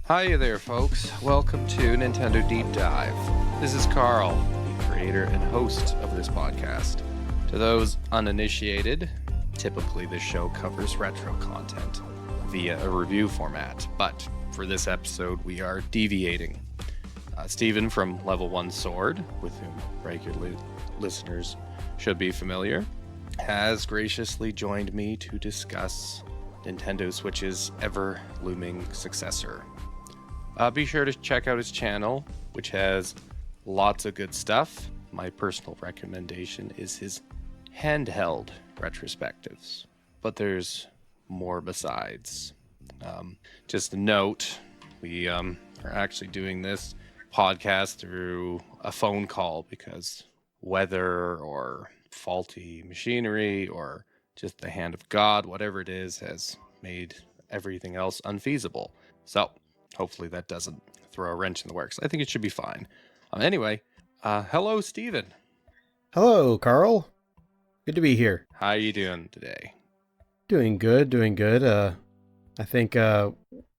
Hi there, folks. Welcome to Nintendo Deep Dive. This is Carl, the creator and host of this podcast. To those uninitiated, typically this show covers retro content via a review format, but for this episode we are deviating. Steven from Level 1 Sword, with whom regular listeners should be familiar, has graciously joined me to discuss Nintendo Switch's ever-looming successor. Be sure to check out his channel, which has lots of good stuff. My personal recommendation is his handheld retrospectives, but there's more besides. Just a note, we are actually doing this podcast through a phone call because weather or faulty machinery or just the hand of God, whatever it is, has made everything else unfeasible. So hopefully that doesn't throw a wrench in the works. I think it should be fine. Anyway, hello, Steven. Hello, Carl. Good to be here. How are you doing today? Doing good. I think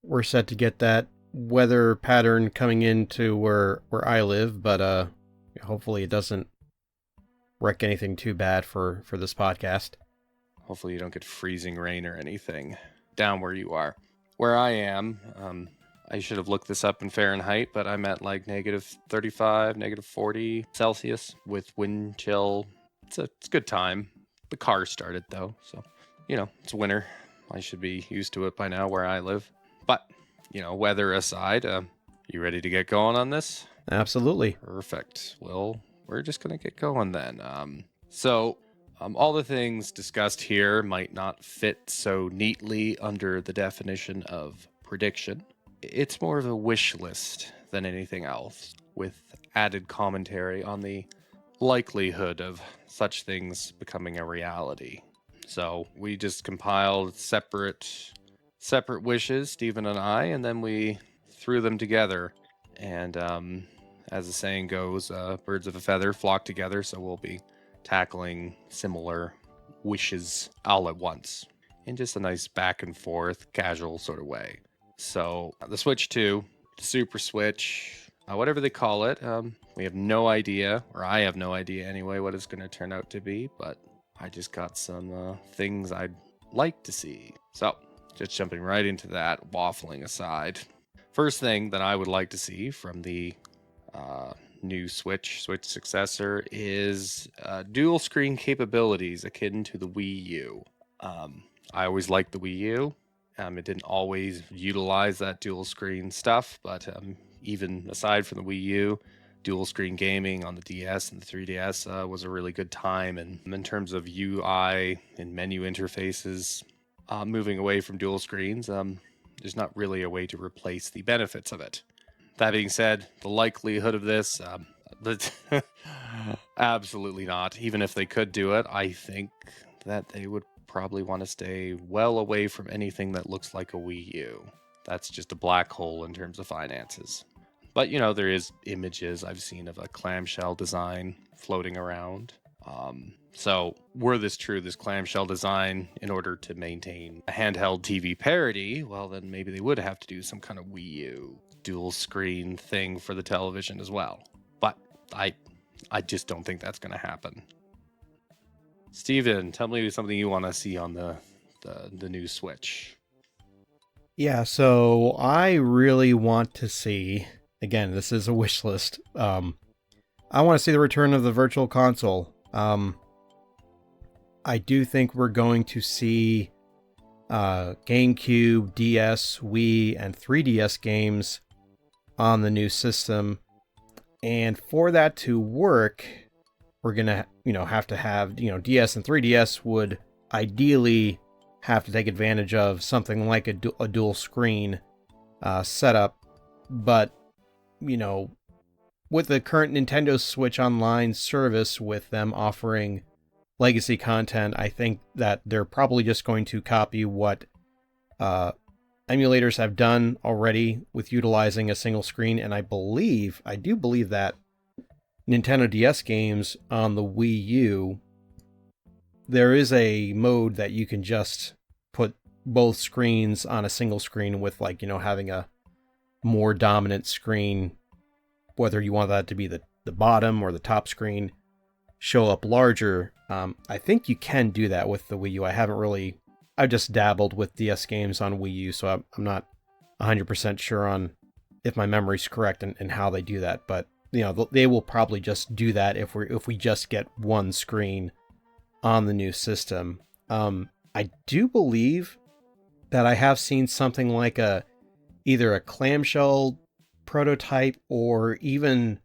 we're set to get that weather pattern coming into where I live, but hopefully it doesn't wreck anything too bad for this podcast. Hopefully you don't get freezing rain or anything down where you are. Where I am, I should have looked this up in Fahrenheit, but I'm at like -35, -40 Celsius with wind chill. It's a good time. The car started though, so it's winter. I should be used to it by now where I live. But weather aside, you ready to get going on this? Absolutely. Perfect. Well, we're just gonna get going then. All the things discussed here might not fit so neatly under the definition of prediction. It's more of a wish list than anything else, with added commentary on the likelihood of such things becoming a reality. So we just compiled separate wishes, Stephen and I, and then we threw them together. And as the saying goes, birds of a feather flock together, so we'll be tackling similar wishes all at once in just a nice back and forth, casual sort of way. So the Switch 2, Super Switch, whatever they call it, we have no idea, or I have no idea anyway, what it's going to turn out to be, but I just got some things I'd like to see. So just jumping right into that, waffling aside. First thing that I would like to see from the new Switch successor is dual screen capabilities akin to the Wii U. I always liked the Wii U. It didn't always utilize that dual screen stuff, but even aside from the Wii U, dual screen gaming on the DS and the 3DS was a really good time. And in terms of UI and menu interfaces, moving away from dual screens, there's not really a way to replace the benefits of it. That being said, the likelihood of this, absolutely not. Even if they could do it, I think that they would probably want to stay well away from anything that looks like a Wii U. That's just a black hole in terms of finances. But there is images I've seen of a clamshell design floating around. So were this true, this clamshell design, in order to maintain a handheld TV parity, well then maybe they would have to do some kind of Wii U dual screen thing for the television as well. But I just don't think that's going to happen. Steven, tell me something you want to see on the new Switch. Yeah, so I really want to see, again, this is a wish list. I want to see the return of the Virtual Console. I do think we're going to see GameCube, DS, Wii, and 3DS games on the new system. And for that to work, we're going to, have to have, DS and 3DS would ideally have to take advantage of something like a dual screen setup. But, with the current Nintendo Switch Online service, with them offering legacy content, I think that they're probably just going to copy what emulators have done already with utilizing a single screen. And I do believe that Nintendo DS games on the Wii U, there is a mode that you can just put both screens on a single screen with, having a more dominant screen, whether you want that to be the bottom or the top screen, show up larger. I think you can do that with the Wii U. I've just dabbled with DS games on Wii U, so I'm not 100% sure on if my memory's correct and how they do that. But they will probably just do that if we just get one screen on the new system. I do believe that I have seen something like either a clamshell prototype or even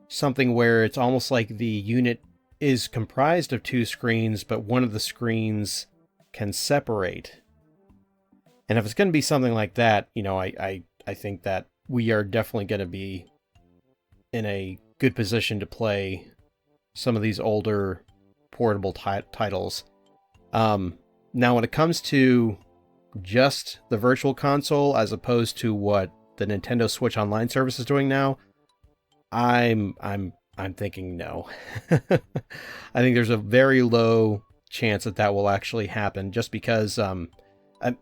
something where it's almost like the unit is comprised of two screens, but one of the screens can separate. And if it's going to be something like that, I think that we are definitely going to be in a good position to play some of these older portable titles. Now, when it comes to just the Virtual Console as opposed to what the Nintendo Switch Online service is doing now, I'm thinking no. I think there's a very low chance that will actually happen, just because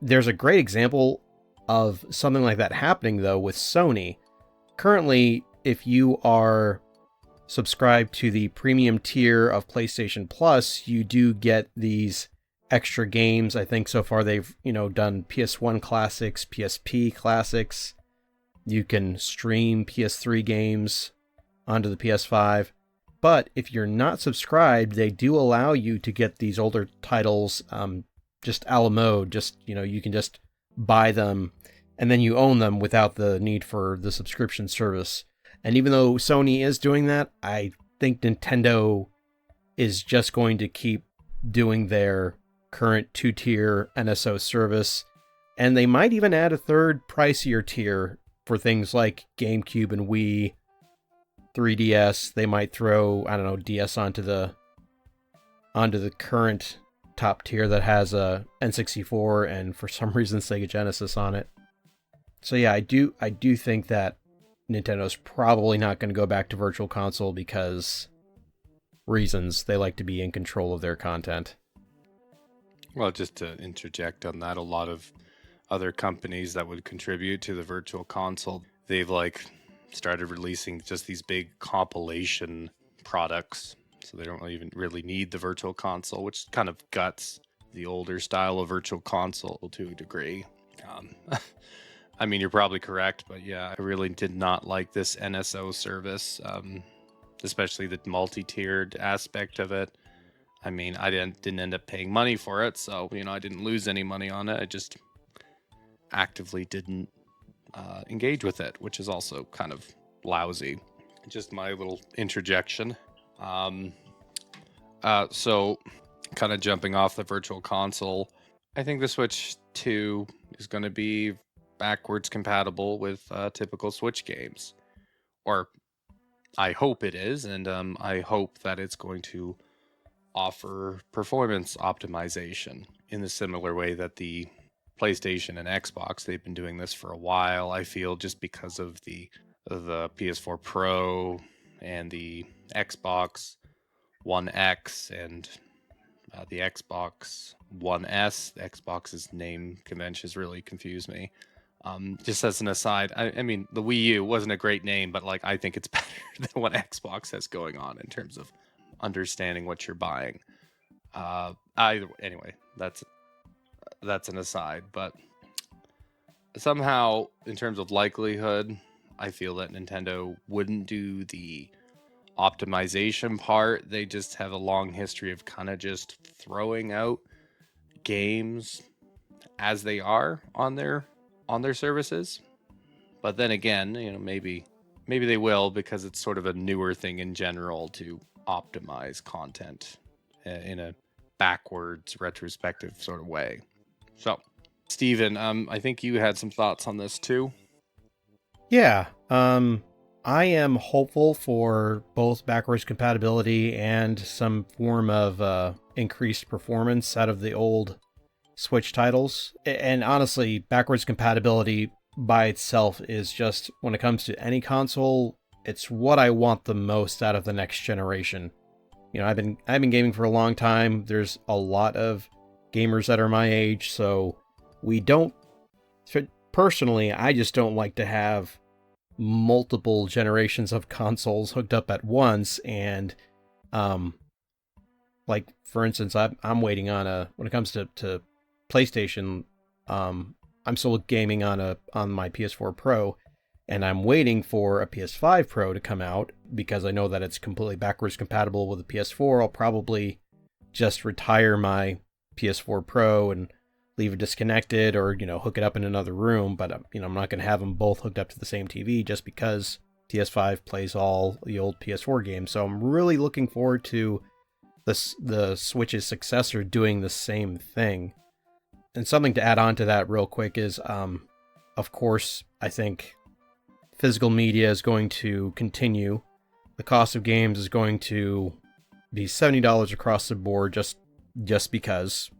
there's a great example of something like that happening though with Sony. Currently, if you are subscribed to the premium tier of PlayStation Plus, you do get these extra games. I think so far they've done PS1 classics, PSP classics. You can stream PS3 games onto the PS5. But if you're not subscribed, they do allow you to get these older titles just a la mode. You can just buy them and then you own them without the need for the subscription service. And even though Sony is doing that, I think Nintendo is just going to keep doing their current 2-tier NSO service. And they might even add a third pricier tier for things like GameCube and Wii, 3DS. They might throw, DS onto the current top tier that has a N64 and for some reason Sega Genesis on it. So yeah, I do think that Nintendo's probably not going to go back to Virtual Console because reasons. They like to be in control of their content. Well, just to interject on that, a lot of other companies that would contribute to the Virtual Console, they've started releasing just these big compilation products. So they don't even really need the Virtual Console, which kind of guts the older style of Virtual Console to a degree. I mean, you're probably correct, but yeah, I really did not like this NSO service, especially the multi-tiered aspect of it. I mean, I didn't end up paying money for it, so, I didn't lose any money on it. I just actively didn't engage with it, which is also kind of lousy. Just my little interjection. So, kind of jumping off the Virtual Console, I think the Switch 2 is going to be backwards compatible with typical Switch games. Or I hope it is, and I hope that it's going to offer performance optimization in the similar way that the PlayStation and Xbox, they've been doing this for a while. I feel just because of the PS4 Pro and the Xbox One X and the Xbox One S. The Xbox's name conventions really confused me. Just as an aside, I mean, the Wii U wasn't a great name, but I think it's better than what Xbox has going on in terms of understanding what you're buying. Anyway, that's an aside, but somehow in terms of likelihood, I feel that Nintendo wouldn't do the optimization part. They just have a long history of kind of just throwing out games as they are on their services. But then again, maybe they will, because it's sort of a newer thing in general to optimize content in a backwards retrospective sort of way. So, Steven, I think you had some thoughts on this too. Yeah, I am hopeful for both backwards compatibility and some form of increased performance out of the old Switch titles. And honestly, backwards compatibility by itself is just, when it comes to any console, it's what I want the most out of the next generation. I've been gaming for a long time. There's a lot of gamers that are my age, so personally, I just don't like to have multiple generations of consoles hooked up at once, and like for instance, I'm waiting on when it comes to PlayStation, I'm still gaming on my PS4 Pro, and I'm waiting for a PS5 Pro to come out because I know that it's completely backwards compatible with the PS4. I'll probably just retire my PS4 Pro and leave it disconnected, or hook it up in another room. But I'm not going to have them both hooked up to the same TV just because PS5 plays all the old PS4 games. So I'm really looking forward to the Switch's successor doing the same thing. And something to add on to that real quick is, of course, I think physical media is going to continue. The cost of games is going to be $70 across the board just because,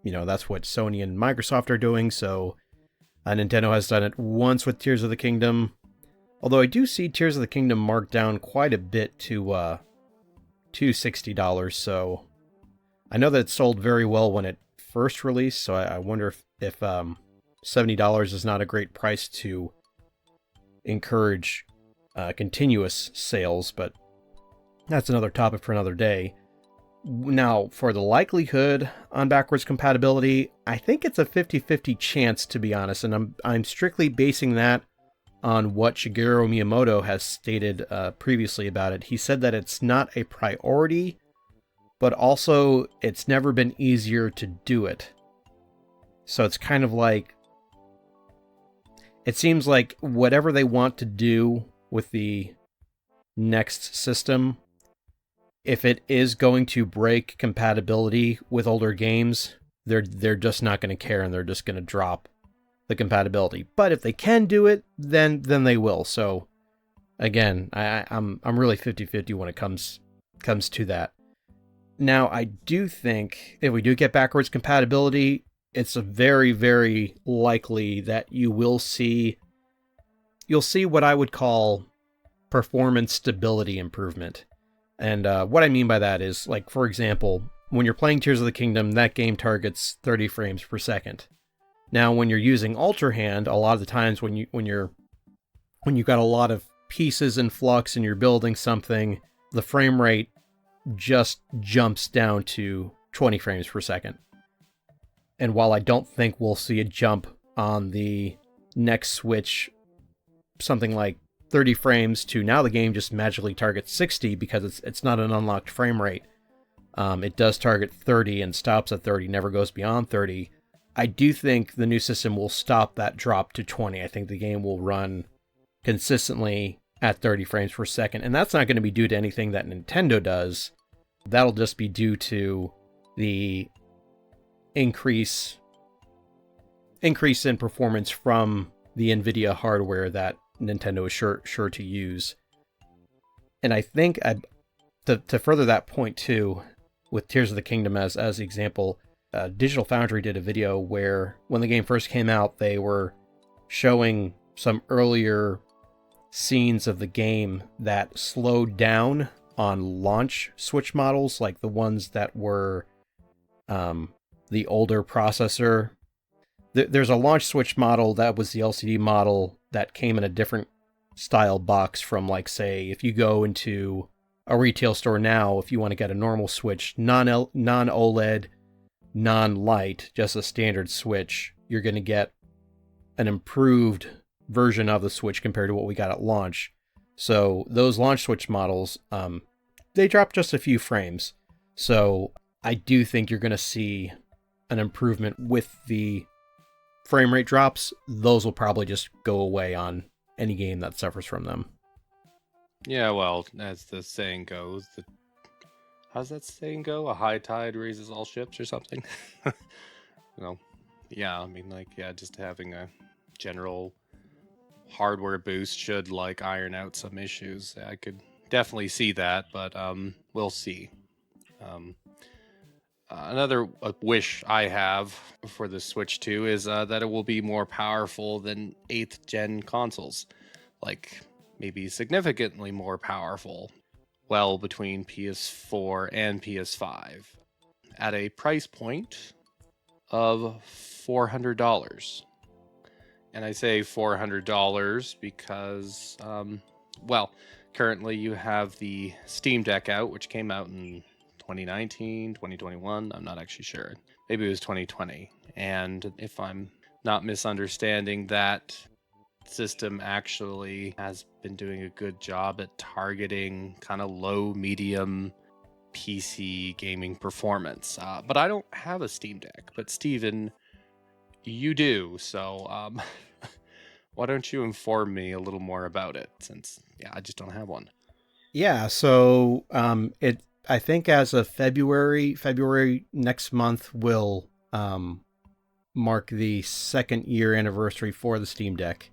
that's what Sony and Microsoft are doing. So Nintendo has done it once with Tears of the Kingdom. Although I do see Tears of the Kingdom marked down quite a bit to $60. So I know that it sold very well when it first released. So I wonder if $70 is not a great price to encourage continuous sales, but that's another topic for another day. Now, for the likelihood on backwards compatibility, I think it's a 50-50 chance, to be honest, and I'm strictly basing that on what Shigeru Miyamoto has stated previously about it. He said that it's not a priority, but also it's never been easier to do it. So it's kind of like, it seems like whatever they want to do with the next system, if it is going to break compatibility with older games, they're just not going to care, and they're just going to drop the compatibility. But if they can do it, then they will. So again, I'm really 50-50 when it comes to that. Now, I do think if we do get backwards compatibility, it's a very, very likely that you'll see what I would call performance stability improvement. And what I mean by that is, like, for example, when you're playing Tears of the Kingdom, that game targets 30 frames per second. Now, when you're using Ultra Hand, a lot of the times when you've got a lot of pieces in flux and you're building something, the frame rate just jumps down to 20 frames per second. And while I don't think we'll see a jump on the next Switch, something like 30 frames to now the game just magically targets 60 because it's not an unlocked frame rate. It does target 30 and stops at 30, never goes beyond 30. I do think the new system will stop that drop to 20. I think the game will run consistently at 30 frames per second, and that's not going to be due to anything that Nintendo does. That'll just be due to the increase in performance from the NVIDIA hardware that Nintendo is sure to use. And I think to further that point too, with Tears of the Kingdom as the example, Digital Foundry did a video where when the game first came out, they were showing some earlier scenes of the game that slowed down on launch Switch models, like the ones that were the older processor. There's a launch Switch model that was the LCD model that came in a different style box from, like, say, if you go into a retail store now, if you want to get a normal Switch, non-OLED, non-light, just a standard Switch, you're going to get an improved version of the Switch compared to what we got at launch. So those launch Switch models, they drop just a few frames. So I do think you're going to see an improvement with the frame rate drops. Those will probably just go away on any game that suffers from them. Yeah, well, as the saying goes, how's that saying go? A high tide raises all ships or something? Yeah, I mean, like, yeah, just having a general hardware boost should, like, iron out some issues. I could definitely see that, but we'll see. Another wish I have for the Switch 2 is that it will be more powerful than 8th gen consoles. Like, maybe significantly more powerful. Well, between PS4 and PS5. At a price point of $400. And I say $400 because, well, currently you have the Steam Deck out, which came out in 2019, 2021. I'm not actually sure. Maybe it was 2020. And if I'm not misunderstanding, that system actually has been doing a good job at targeting kind of low, medium PC gaming performance. But I don't have a Steam Deck. But Steven, you do. So why don't you inform me a little more about it, since I just don't have one. Yeah, so it I think as of February next month will mark the second year anniversary for the Steam Deck.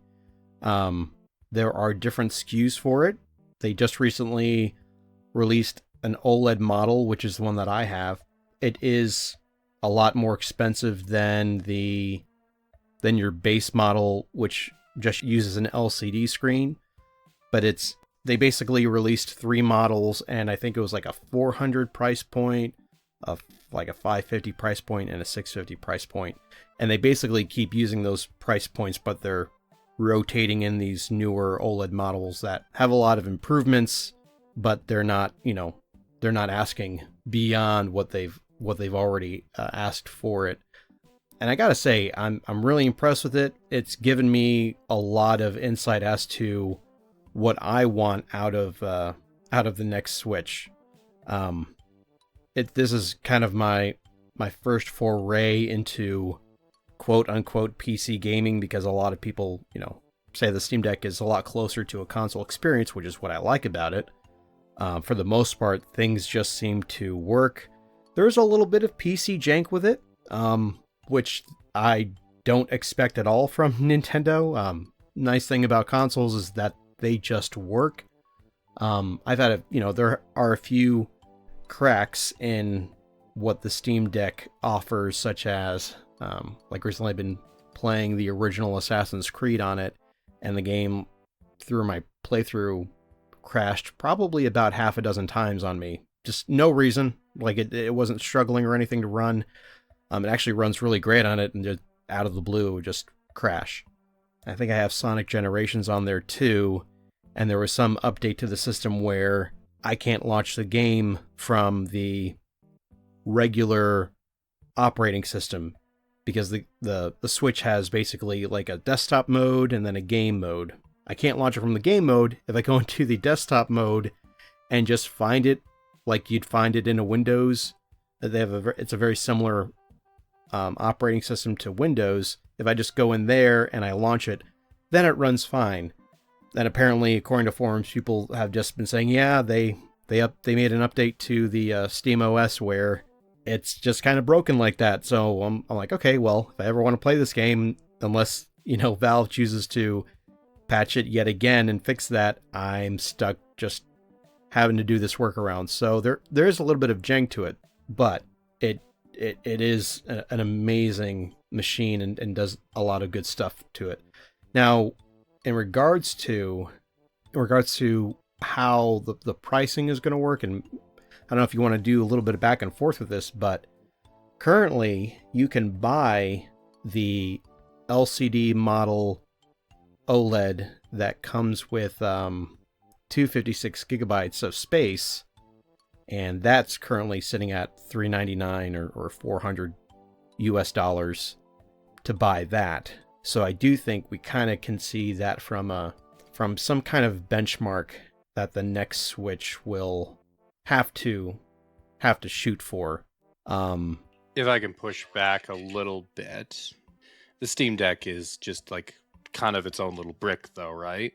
There are different SKUs for it. They just recently released an OLED model, which is the one that I have. It is a lot more expensive than your base model, which just uses an LCD screen. But they basically released 3 models, and I think it was like a 400 price point, like a 550 price point, and a 650 price point. And they basically keep using those price points, but they're rotating in these newer OLED models that have a lot of improvements, but they're not asking beyond what they've already asked for it. And I gotta say, I'm really impressed with it. It's given me a lot of insight as to what I want out of the next Switch. This is kind of my first foray into quote unquote PC gaming, because a lot of people, say the Steam Deck is a lot closer to a console experience, which is what I like about it. For the most part, things just seem to work. There's a little bit of PC jank with it, which I don't expect at all from Nintendo. Nice thing about consoles is that they just work. I've had there are a few cracks in what the Steam Deck offers, such as, like recently I've been playing the original Assassin's Creed on it, and the game, through my playthrough, crashed probably about half a dozen times on me. Just no reason. Like it wasn't struggling or anything to run. It actually runs really great on it, and just out of the blue, it would just crash. I think I have Sonic Generations on there too, and there was some update to the system where I can't launch the game from the regular operating system, because the Switch has basically like a desktop mode and then a game mode. I can't launch it from the game mode. If I go into the desktop mode and just find it like you'd find it in a Windows, it's a very similar operating system to Windows. If I just go in there and I launch it, then it runs fine. And apparently, according to forums, people have just been saying, yeah, they made an update to the Steam OS where it's just kind of broken like that. So I'm like, okay, well, if I ever want to play this game, unless Valve chooses to patch it yet again and fix that, I'm stuck just having to do this workaround. So there is a little bit of jank to it, but it is an amazing machine and does a lot of good stuff to it. Now, in regards to how the pricing is going to work, and I don't know if you want to do a little bit of back and forth with this, but currently you can buy the LCD model OLED that comes with 256 gigabytes of space, and that's currently sitting at $399 or $400 US to buy that. So I do think we kind of can see that from some kind of benchmark that the next Switch will have to shoot for. If I can push back a little bit, the Steam Deck is just like kind of its own little brick, though, right?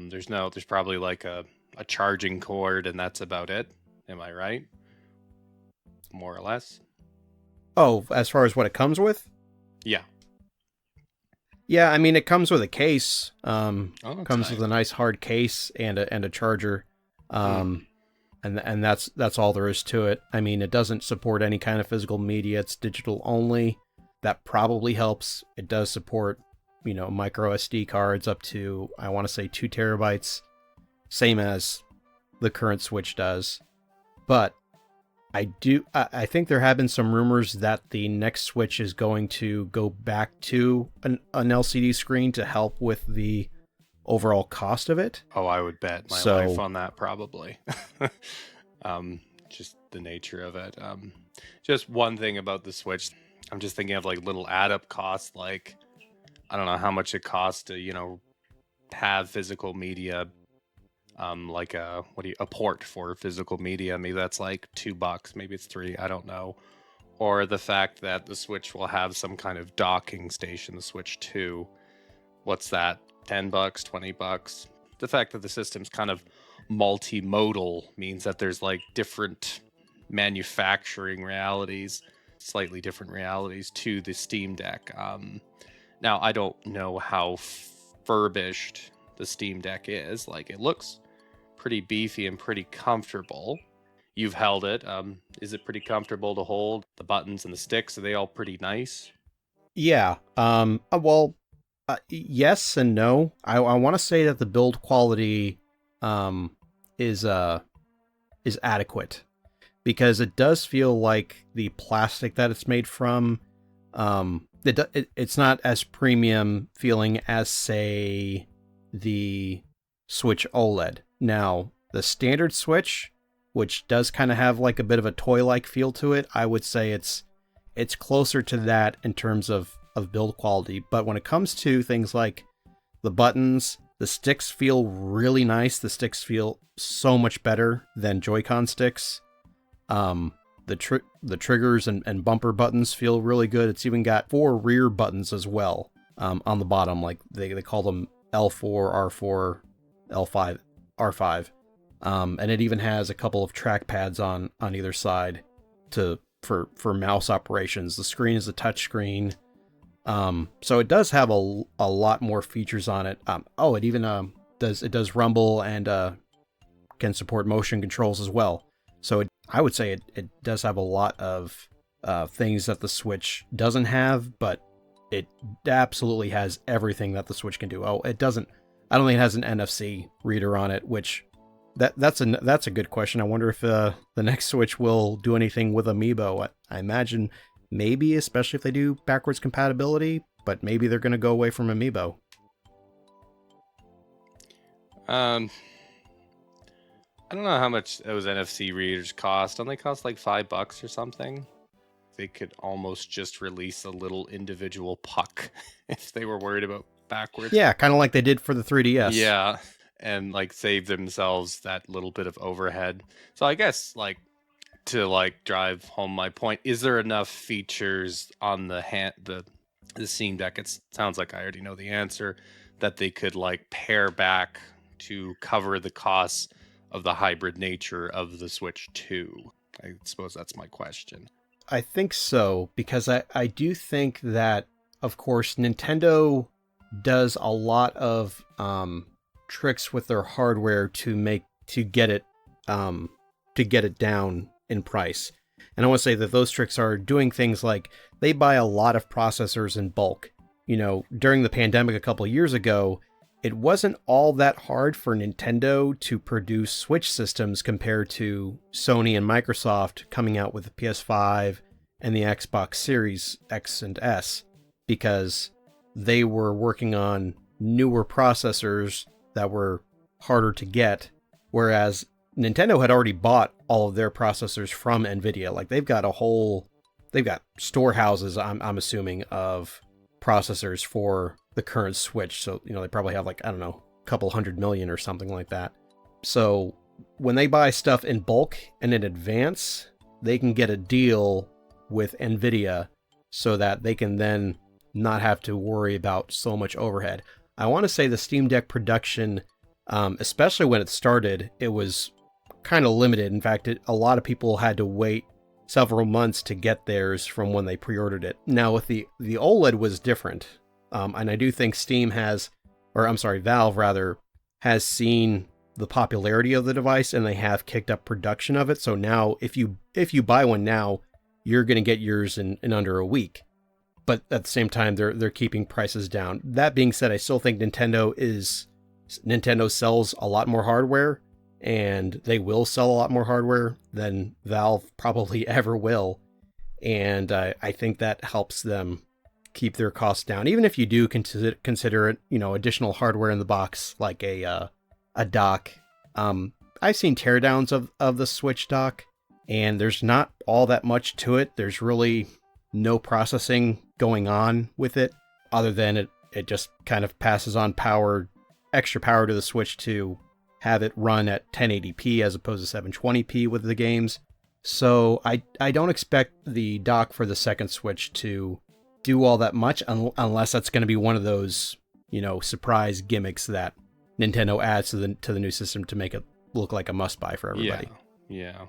There's probably like a charging cord, and that's about it. Am I right? More or less. Oh, as far as what it comes with? Yeah. Yeah, I mean, it comes with a case. Comes nice. with a nice hard case and a charger. And that's all there is to it. I mean, it doesn't support any kind of physical media. It's digital only. That probably helps. It does support, micro SD cards up to, I want to say, 2 terabytes, same as the current Switch does. But I think there have been some rumors that the next Switch is going to go back to an LCD screen to help with the overall cost of it. Oh, I would bet my life So on that probably. Just the nature of it. Just one thing about the Switch, I'm just thinking of like little add-up costs. Like I don't know how much it costs to have physical media. Like a port for physical media. Maybe that's like $2. Maybe it's $3. I don't know. Or the fact that the Switch will have some kind of docking station. The Switch 2. What's that? $10, $20. The fact that the system's kind of multimodal means that there's like different manufacturing realities, slightly different realities to the Steam Deck. Now, I don't know how furbished the Steam Deck is. Like, it looks pretty beefy and pretty comfortable. You've held it. Is it pretty comfortable to hold? The buttons and the sticks, are they all pretty nice? yeah, well, yes and no. I want to say that the build quality um, is adequate, because it does feel like the plastic that it's made from, it's not as premium feeling as, say, the Switch OLED. Now, the standard Switch, which does kind of have like a bit of a toy-like feel to it, I would say it's closer to that in terms of build quality. But when it comes to things like the buttons, the sticks feel really nice. The sticks feel so much better than Joy-Con sticks. The triggers and bumper buttons feel really good. It's even got 4 rear buttons as well, on the bottom. Like they call them L4, R4, L5, R5. And it even has a couple of trackpads on either side for mouse operations. The screen is a touch screen. So it does have a lot more features on it. It even does rumble and can support motion controls as well. So I would say it does have a lot of things that the Switch doesn't have, but it absolutely has everything that the Switch can do. It doesn't. I don't think it has an NFC reader on it, which that's a good question. I wonder if the next Switch will do anything with Amiibo. I imagine maybe, especially if they do backwards compatibility, but maybe they're going to go away from Amiibo. I don't know how much those NFC readers cost. Don't they cost like $5 or something? They could almost just release a little individual puck if they were worried about backwards. Yeah, kind of like they did for the 3DS. Yeah, and like save themselves that little bit of overhead. So I guess like to like drive home my point, is there enough features on the Steam Deck? It sounds like I already know the answer, that they could like pare back to cover the costs of the hybrid nature of the Switch 2. I suppose that's my question. I think so, because I do think that, of course, Nintendo does a lot of tricks with their hardware to get it down in price. And I want to say that those tricks are doing things like they buy a lot of processors in bulk. During the pandemic a couple of years ago, it wasn't all that hard for Nintendo to produce Switch systems compared to Sony and Microsoft coming out with the PS5 and the Xbox Series X and S, because they were working on newer processors that were harder to get, whereas Nintendo had already bought all of their processors from Nvidia. Like they've got storehouses, I'm assuming, of processors for the current Switch. So, they probably have like, I don't know, a couple 100 million or something like that. So when they buy stuff in bulk and in advance, they can get a deal with Nvidia so that they can then not have to worry about so much overhead. I want to say the Steam Deck production, especially when it started, it was kind of limited. In fact, a lot of people had to wait several months to get theirs from when they pre-ordered it. Now with the OLED was different. And I do think Valve rather, has seen the popularity of the device, and they have kicked up production of it. So now if you buy one now, you're going to get yours in under a week. But at the same time, they're keeping prices down. That being said, I still think Nintendo sells a lot more hardware, and they will sell a lot more hardware than Valve probably ever will. And I think that helps them keep their costs down, even if you do consider it, additional hardware in the box, like a dock. I've seen teardowns of the Switch dock, and there's not all that much to it. There's really no processing going on with it, other than it just kind of passes on extra power to the Switch to have it run at 1080p as opposed to 720p with the games. So I don't expect the dock for the second Switch to do all that much unless that's going to be one of those, surprise gimmicks that Nintendo adds to the new system to make it look like a must buy for everybody. Yeah.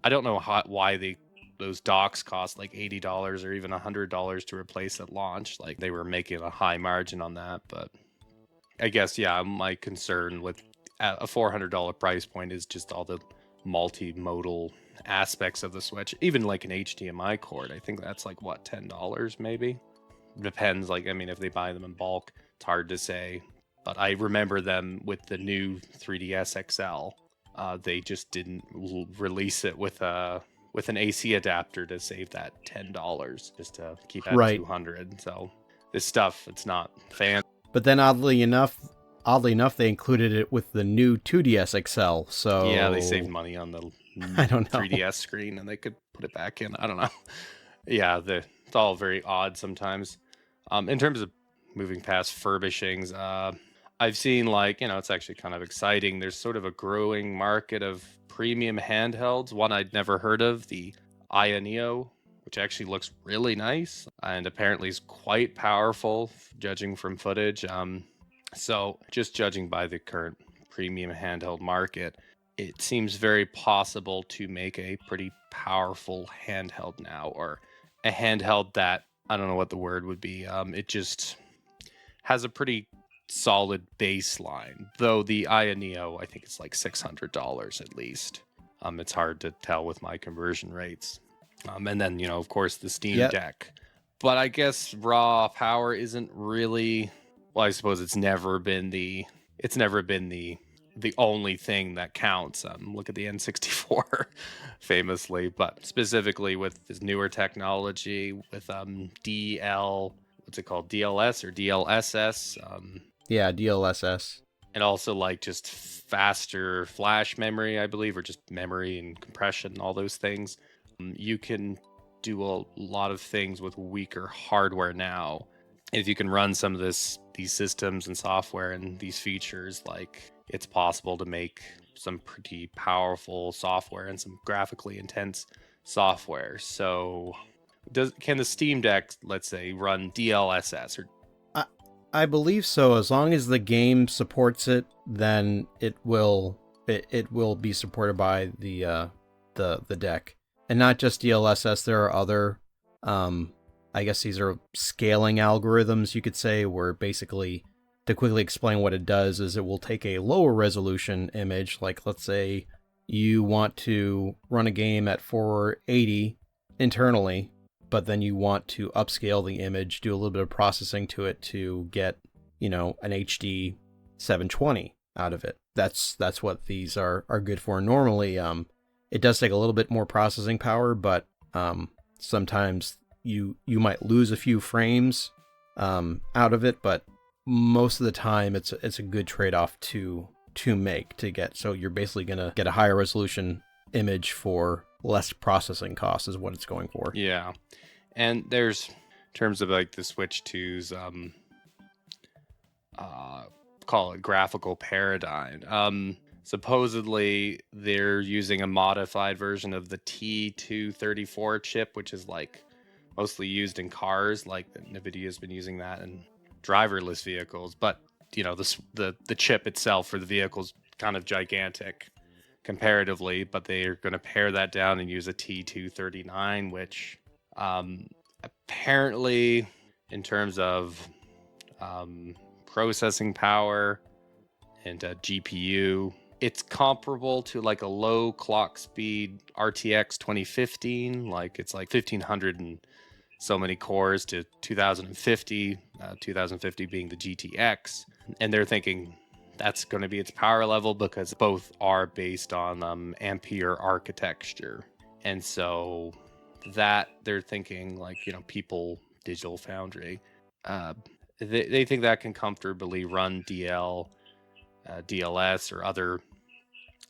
I don't know why those docks cost like $80 or even $100 to replace at launch. Like they were making a high margin on that, but I guess my concern with a $400 price point is just all the multimodal aspects of the Switch. Even like an HDMI cord, I think that's like what, $10 maybe? Depends. Like, I mean, if they buy them in bulk, it's hard to say. But I remember them with the new 3DS XL. They just didn't release it with an AC adapter to save that $10 just to keep at Right. 200. So this stuff, it's not fan. But then oddly enough, they included it with the new 2DS XL. So Yeah, they saved money on the I don't know. 3DS screen, and they could put it back in. I don't know. Yeah, it's all very odd sometimes. In terms of moving past furbishings, I've seen it's actually kind of exciting. There's sort of a growing market of premium handhelds. One I'd never heard of, the NEO, which actually looks really nice and apparently is quite powerful, judging from footage. So just judging by the current premium handheld market, it seems very possible to make a pretty powerful handheld now, or a handheld that, I don't know what the word would be. It just has a pretty solid baseline, though the NEO, I think it's like $600 at least. It's hard to tell with my conversion rates. And then, of course, the Steam Deck. But I guess raw power isn't really, well, I suppose it's never been the only thing that counts. Look at the N64 famously, but specifically with this newer technology with what's it called? DLS or DLSS? Yeah, DLSS. And also just faster flash memory, I believe, or just memory and compression, all those things. You can do a lot of things with weaker hardware now. If you can run some of these systems and software and these features, it's possible to make some pretty powerful software and some graphically intense software. So can the Steam Deck, let's say, run DLSS? Or I believe so. As long as the game supports it, then it will be supported by the deck. And not just DLSS, there are other I guess these are scaling algorithms, you could say, where basically, to quickly explain what it does, is it will take a lower resolution image, like let's say you want to run a game at 480 internally, but then you want to upscale the image, do a little bit of processing to it to get, an HD 720 out of it. That's what these are good for. Normally, it does take a little bit more processing power, but sometimes you might lose a few frames out of it, but most of the time it's a good trade-off to make to get. So you're basically gonna get a higher resolution image for less processing costs is what it's going for. Yeah, and there's, in terms of the Switch 2's call it graphical paradigm. Supposedly they're using a modified version of the T234 chip, which is mostly used in cars. NVIDIA has been using that in driverless vehicles, but the chip itself for the vehicle's kind of gigantic comparatively, but they're going to pare that down and use a T239, which apparently, in terms of processing power and GPU, it's comparable to a low clock speed RTX 2015. It's 1500 and so many cores to 2050 being the GTX. And they're thinking that's going to be its power level, because both are based on Ampere architecture. And so that they're thinking, like, people, Digital Foundry, they think that can comfortably run DLS or other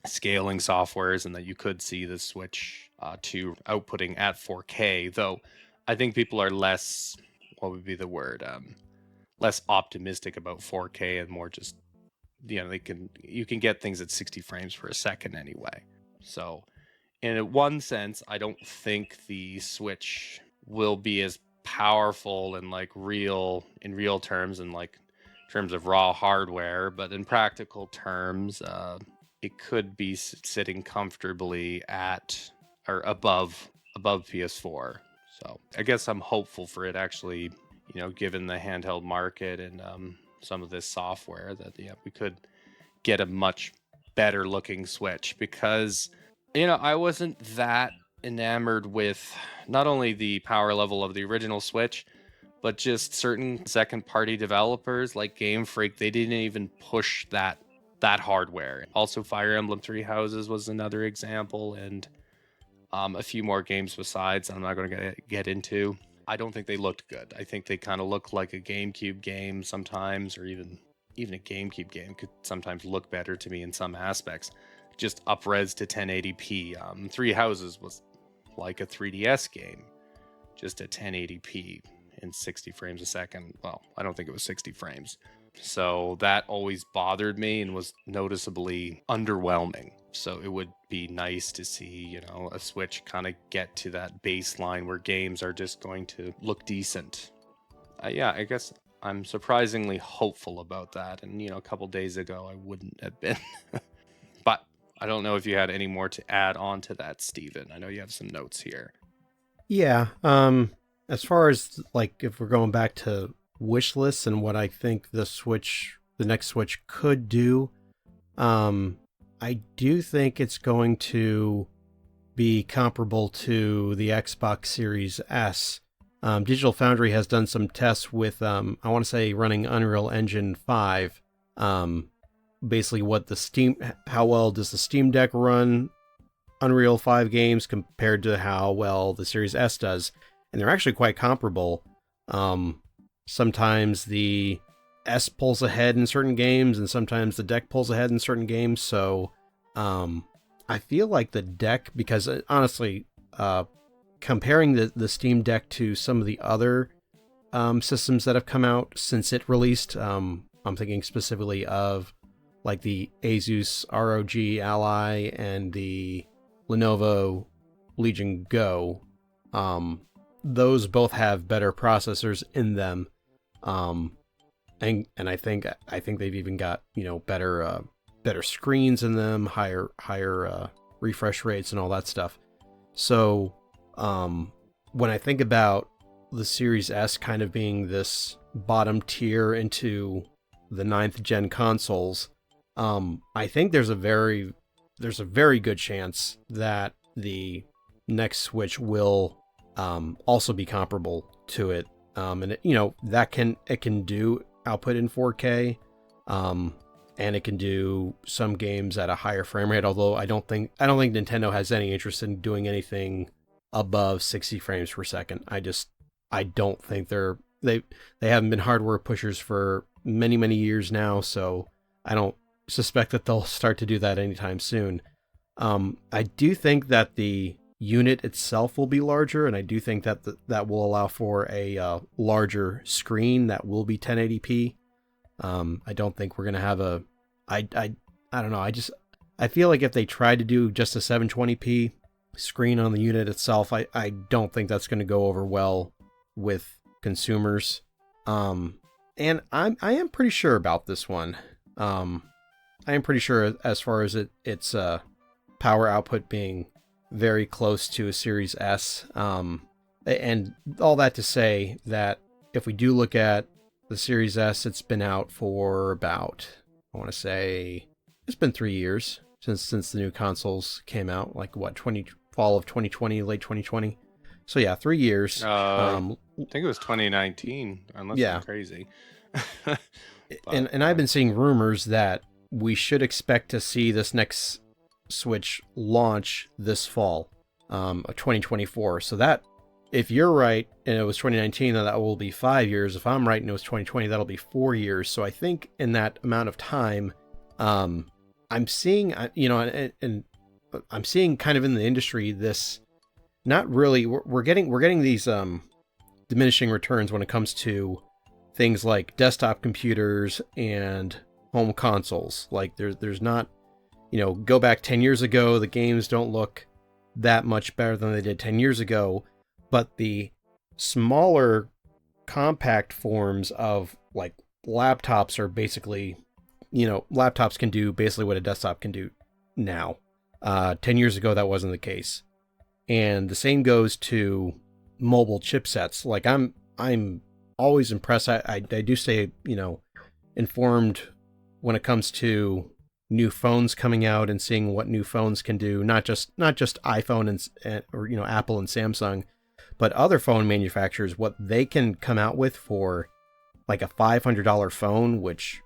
scaling softwares, and that you could see the switch to outputting at 4K. Though I think people are less, what would be the word, less optimistic about 4K, and more just, you can get things at 60 frames per second anyway. So in one sense, I don't think the Switch will be as powerful in real terms, and like terms of raw hardware, but in practical terms, it could be sitting comfortably at or above PS4. So I guess I'm hopeful for it, actually, given the handheld market and some of this software, that we could get a much better looking Switch, because I wasn't that enamored with not only the power level of the original Switch, but just certain second party developers like Game Freak. They didn't even push that hardware. Also, Fire Emblem Three Houses was another example, and a few more games besides I'm not going to get into. I don't think they looked good. I think they kind of look like a GameCube game sometimes, or even a GameCube game could sometimes look better to me in some aspects. Just up-res to 1080p. Three Houses was like a 3DS game, just at 1080p in 60 frames a second. Well, I don't think it was 60 frames. So that always bothered me and was noticeably underwhelming. So it would be nice to see, a Switch kind of get to that baseline where games are just going to look decent. Yeah, I guess I'm surprisingly hopeful about that. And, a couple days ago, I wouldn't have been. But I don't know if you had any more to add on to that, Steven. I know you have some notes here. Yeah. As far as like if we're going back to wish lists and what I think the next Switch could do, I do think it's going to be comparable to the Xbox Series S. Digital Foundry has done some tests with, I want to say, running Unreal Engine 5. Basically, how well does the Steam Deck run Unreal 5 games compared to how well the Series S does? And they're actually quite comparable. Sometimes the S pulls ahead in certain games, and sometimes the deck pulls ahead in certain games. So I feel like the deck, because honestly, comparing the Steam Deck to some of the other systems that have come out since it released, I'm thinking specifically of like the Asus ROG Ally and the Lenovo Legion Go. Those both have better processors in them. And I think they've even got, better screens in them, higher refresh rates and all that stuff. So when I think about the Series S kind of being this bottom tier into the 9th gen consoles, I think there's a very good chance that the next Switch will also be comparable to it. And it can do output in 4K, and it can do some games at a higher frame rate. Although I don't think Nintendo has any interest in doing anything above 60 frames per second. I don't think they haven't been hardware pushers for many years now, so I don't suspect that they'll start to do that anytime soon. I do think that the unit itself will be larger, and I do think that that will allow for a larger screen that will be 1080p. I don't think we're gonna have I don't know. I feel like if they tried to do just a 720p screen on the unit itself, I don't think that's gonna go over well with consumers. And I am pretty sure about this one. I am pretty sure as far as its power output being very close to a Series S. And all that to say that if we do look at the Series S, it's been out for about, I want to say, it's been 3 years since the new consoles came out, like what, fall of 2020, late 2020. So yeah, 3 years. I think it was 2019, unless I'm crazy. And I've been seeing rumors that we should expect to see this next Switch launch this fall of 2024. So that, if you're right and it was 2019, then that will be 5 years. If I'm right and it was 2020, that'll be 4 years. So I think in that amount of time, I'm seeing, and I'm seeing kind of in the industry this, not really, we're getting these diminishing returns when it comes to things like desktop computers and home consoles. Like there's not, go back 10 years ago, the games don't look that much better than they did 10 years ago, but the smaller compact forms of like laptops are basically, laptops can do basically what a desktop can do now. 10 years ago, that wasn't the case. And the same goes to mobile chipsets. Like I'm always impressed. I do stay, informed when it comes to new phones coming out and seeing what new phones can do, not just iPhone and or Apple and Samsung, but other phone manufacturers, what they can come out with for like a $500 phone, which,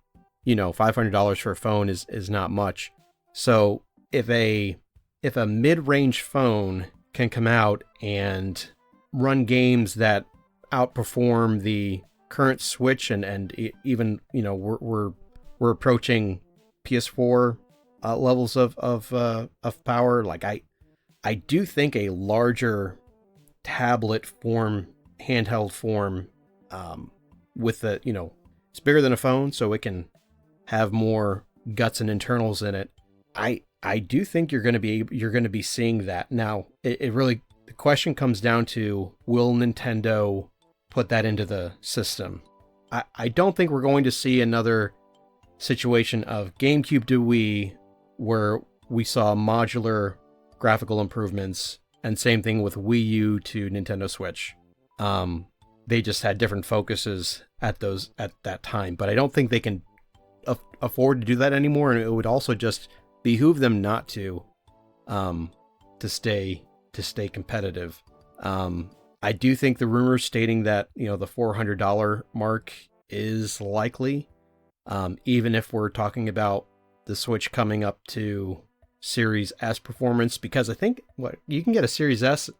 $500 for a phone is not much. So if a mid-range phone can come out and run games that outperform the current Switch and even, we're approaching PS4 levels of power. Like I do think a larger tablet form, handheld form, with the, it's bigger than a phone, so it can have more guts and internals in it. I do think you're going to be seeing that. Now, it really, the question comes down to, will Nintendo put that into the system? I don't think we're going to see another situation of GameCube to Wii where we saw modular graphical improvements, and same thing with Wii U to Nintendo Switch. They just had different focuses at that time, but I don't think they can afford to do that anymore, and it would also just behoove them not to stay competitive. I do think the rumors stating that the $400 mark is likely, even if we're talking about the Switch coming up to Series S performance, because I think you can get a Series S.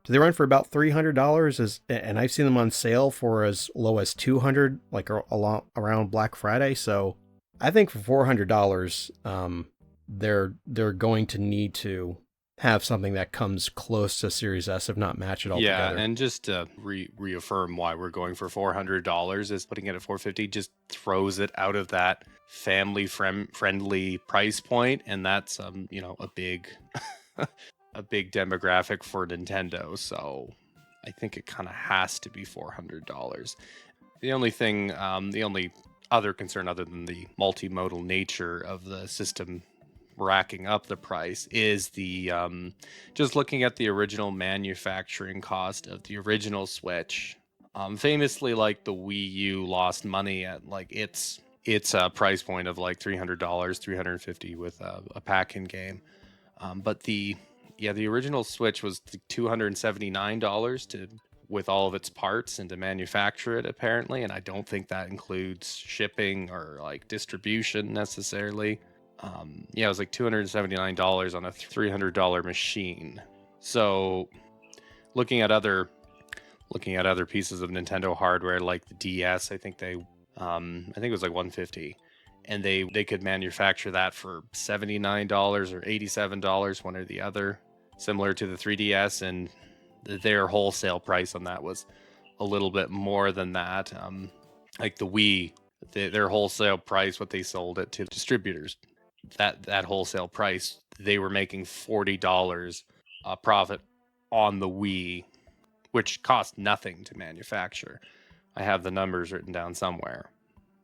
Do they run for about $300? And I've seen them on sale for as low as $200, like around Black Friday. So I think for $400, they're going to need to have something that comes close to Series S, if not match it all together. Yeah, and just to reaffirm why we're going for $400, is putting it at $450 just throws it out of that family friendly price point, and that's a big a big demographic for Nintendo. So I think it kind of has to be $400. The only other concern, other than the multimodal nature of the system racking up the price, is the just looking at the original manufacturing cost of the original Switch. Famously, like the Wii U lost money at like its price point of like $300, $350 with a pack-in game. But the original Switch was $279 with all of its parts and to manufacture it, apparently, and I don't think that includes shipping or like distribution necessarily. It was like $279 on a $300 machine. So looking at other pieces of Nintendo hardware like the DS, I think it was like $150, and they could manufacture that for $79 or $87, one or the other, similar to the 3DS, and their wholesale price on that was a little bit more than that. Like the Wii, their wholesale price, what they sold it to distributors, that wholesale price, they were making $40 profit on the Wii, which cost nothing to manufacture. I have the numbers written down somewhere.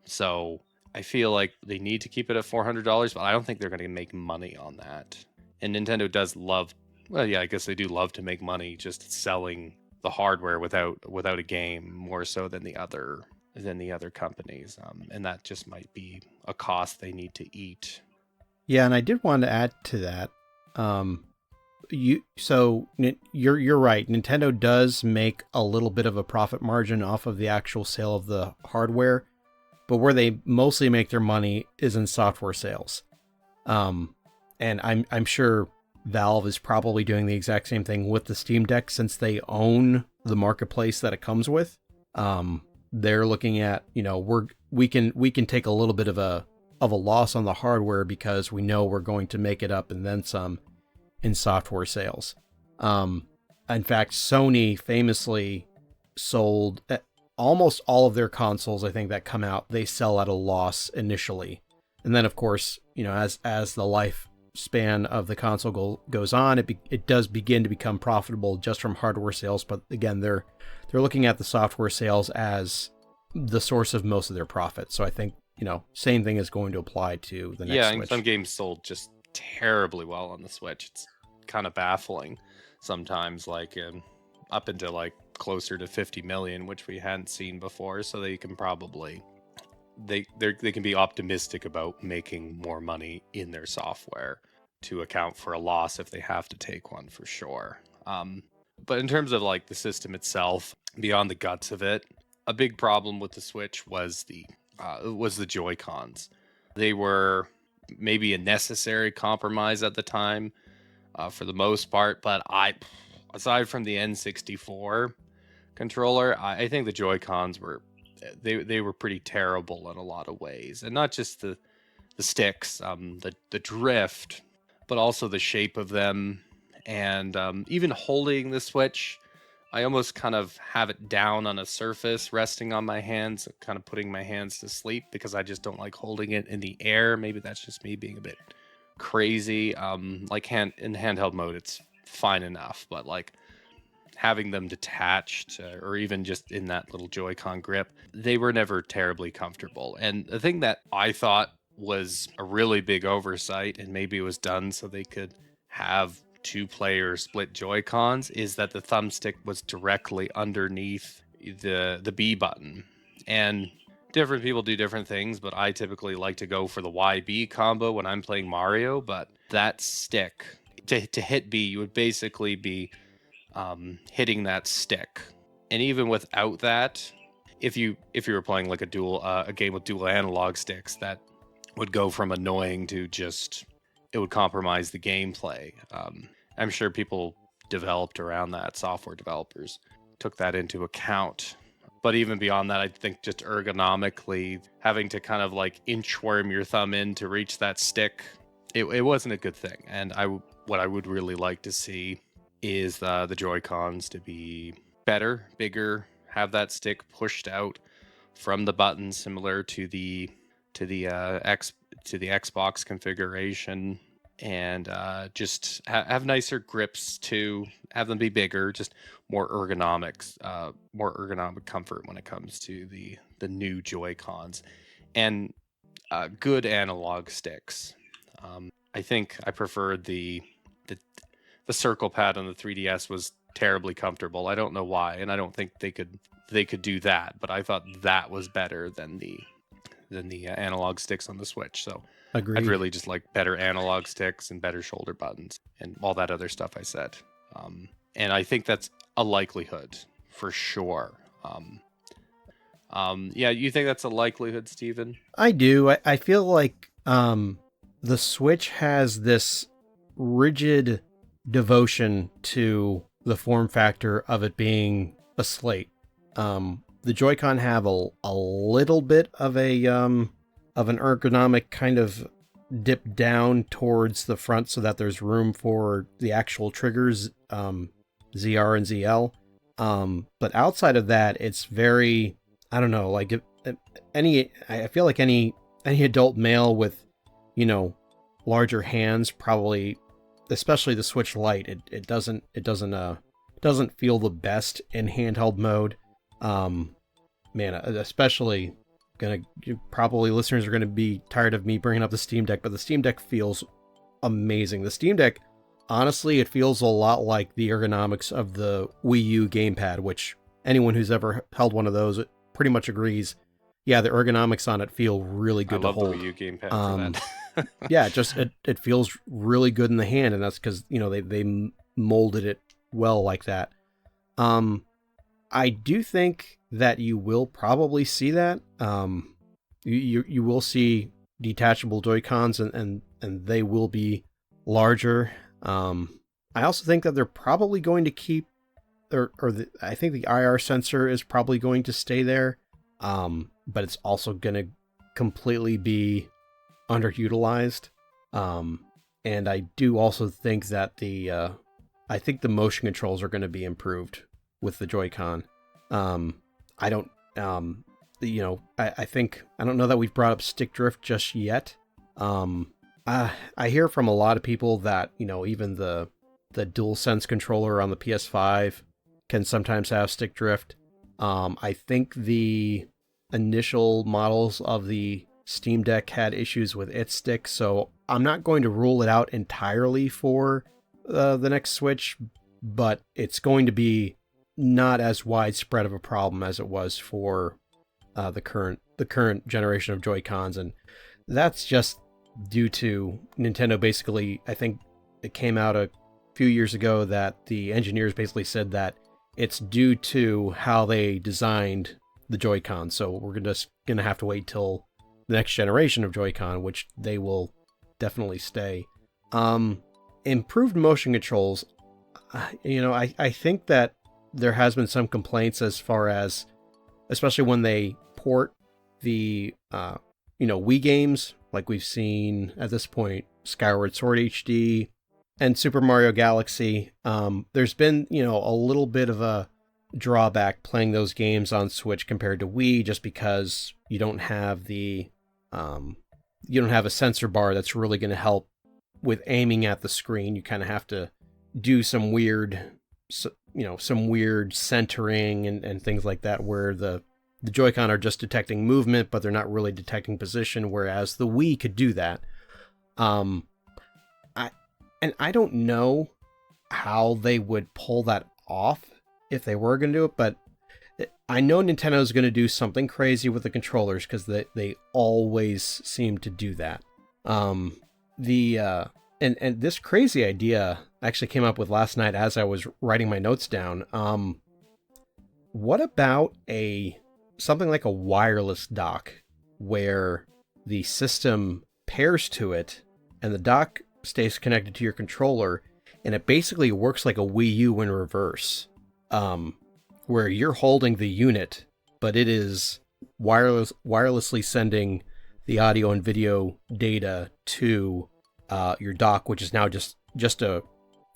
So I feel like they need to keep it at $400, but I don't think they're going to make money on that. And Nintendo does love, I guess they do love to make money just selling the hardware without a game, more so than the other companies. And that just might be a cost they need to eat. Yeah, and I did want to add to that. You're right. Nintendo does make a little bit of a profit margin off of the actual sale of the hardware, but where they mostly make their money is in software sales. And I'm sure Valve is probably doing the exact same thing with the Steam Deck, since they own the marketplace that it comes with. They're looking at, we can take a little bit of a loss on the hardware because we know we're going to make it up and then some in software sales. In fact, Sony famously sold almost all of their consoles, I think, that come out, they sell at a loss initially. And then, of course, as the lifespan of the console goes on, it does begin to become profitable just from hardware sales. But again, they're looking at the software sales as the source of most of their profit. So I think, same thing is going to apply to the next Yeah, Switch. and some games sold just terribly well on the Switch. It's kind of baffling sometimes, like up into like closer to 50 million, which we hadn't seen before. So they can probably they can be optimistic about making more money in their software to account for a loss if they have to take one, for sure. But in terms of like the system itself, beyond the guts of it, a big problem with the Switch was the Joy-Cons. They were maybe a necessary compromise at the time, for the most part, but aside from the N64 controller, I think the Joy-Cons were they were pretty terrible in a lot of ways, and not just the sticks, the drift, but also the shape of them, and even holding the Switch. I almost kind of have it down on a surface, resting on my hands, kind of putting my hands to sleep, because I just don't like holding it in the air. Maybe that's just me being a bit crazy. Like in handheld mode, it's fine enough, but like having them detached, or even just in that little Joy-Con grip, they were never terribly comfortable. And the thing that I thought was a really big oversight, and maybe it was done so they could have two-player split Joy-Cons, is that the thumbstick was directly underneath the B button. And different people do different things, but I typically like to go for the YB combo when I'm playing Mario. But that stick, to hit B, you would basically be hitting that stick. And even without that, if you were playing like a game with dual analog sticks, that would go from annoying to just, it would compromise the gameplay. I'm sure people developed around that, software developers took that into account. But even beyond that, I think just ergonomically, having to kind of like inchworm your thumb in to reach that stick, it wasn't a good thing. And what I would really like to see is the Joy-Cons to be better, bigger, have that stick pushed out from the button, similar to the Xbox configuration, and just have nicer grips too. Have them be bigger, just more ergonomic comfort when it comes to the new Joy-Cons, and good analog sticks. I think I preferred the circle pad on the 3DS was terribly comfortable. I don't know why, and I don't think they could do that, but I thought that was better than the analog sticks on the Switch. So Agreed. I'd really just like better analog sticks and better shoulder buttons and all that other stuff I said. And I think that's a likelihood for sure. Yeah, you think that's a likelihood, Steven? I do. I feel like the Switch has this rigid devotion to the form factor of it being a slate. The Joy-Con have a little bit of an ergonomic kind of dip down towards the front so that there's room for the actual triggers, ZR and ZL. But outside of that, it's very, I don't know, like I feel like any adult male with, larger hands probably, especially the Switch Lite, it doesn't feel the best in handheld mode. Man, especially probably listeners are gonna be tired of me bringing up the Steam Deck, but the Steam Deck feels amazing. The Steam Deck, honestly, it feels a lot like the ergonomics of the Wii U gamepad, which anyone who's ever held one of those pretty much agrees. Yeah, the ergonomics on it feel really good to hold. I love the Wii U gamepad for that. Yeah, it feels really good in the hand, and that's because they molded it well like that. I do think that you will probably see that. You will see detachable Joy-Cons, and they will be larger. I also think that they're probably going to keep, I think the IR sensor is probably going to stay there, but it's also going to completely be underutilized. And I do also think that I think the motion controls are going to be improved with the Joy-Con. I don't, I think, I don't know that we've brought up stick drift just yet. I hear from a lot of people that, even the DualSense controller on the PS5 can sometimes have stick drift. I think the initial models of the Steam Deck had issues with its stick, so I'm not going to rule it out entirely for the next Switch, but it's going to be not as widespread of a problem as it was for the current generation of Joy-Cons, and that's just due to Nintendo basically, I think it came out a few years ago that the engineers basically said that it's due to how they designed the Joy-Con. So we're just going to have to wait till the next generation of Joy-Con, which they will definitely stay. Improved motion controls. I think that there has been some complaints as far as, especially when they port the, Wii games, like we've seen at this point, Skyward Sword HD and Super Mario Galaxy. There's been, a little bit of a drawback playing those games on Switch compared to Wii, just because you don't have a sensor bar that's really going to help with aiming at the screen. You kind of have to do some weird centering and things like that, where the Joy-Con are just detecting movement, but they're not really detecting position, whereas the Wii could do that. I don't know how they would pull that off if they were going to do it, but I know Nintendo is going to do something crazy with the controllers, because they always seem to do that. And this crazy idea I actually came up with last night as I was writing my notes down. What about something like a wireless dock, where the system pairs to it and the dock stays connected to your controller, and it basically works like a Wii U in reverse, where you're holding the unit, but it is wirelessly sending the audio and video data to your dock, which is now just a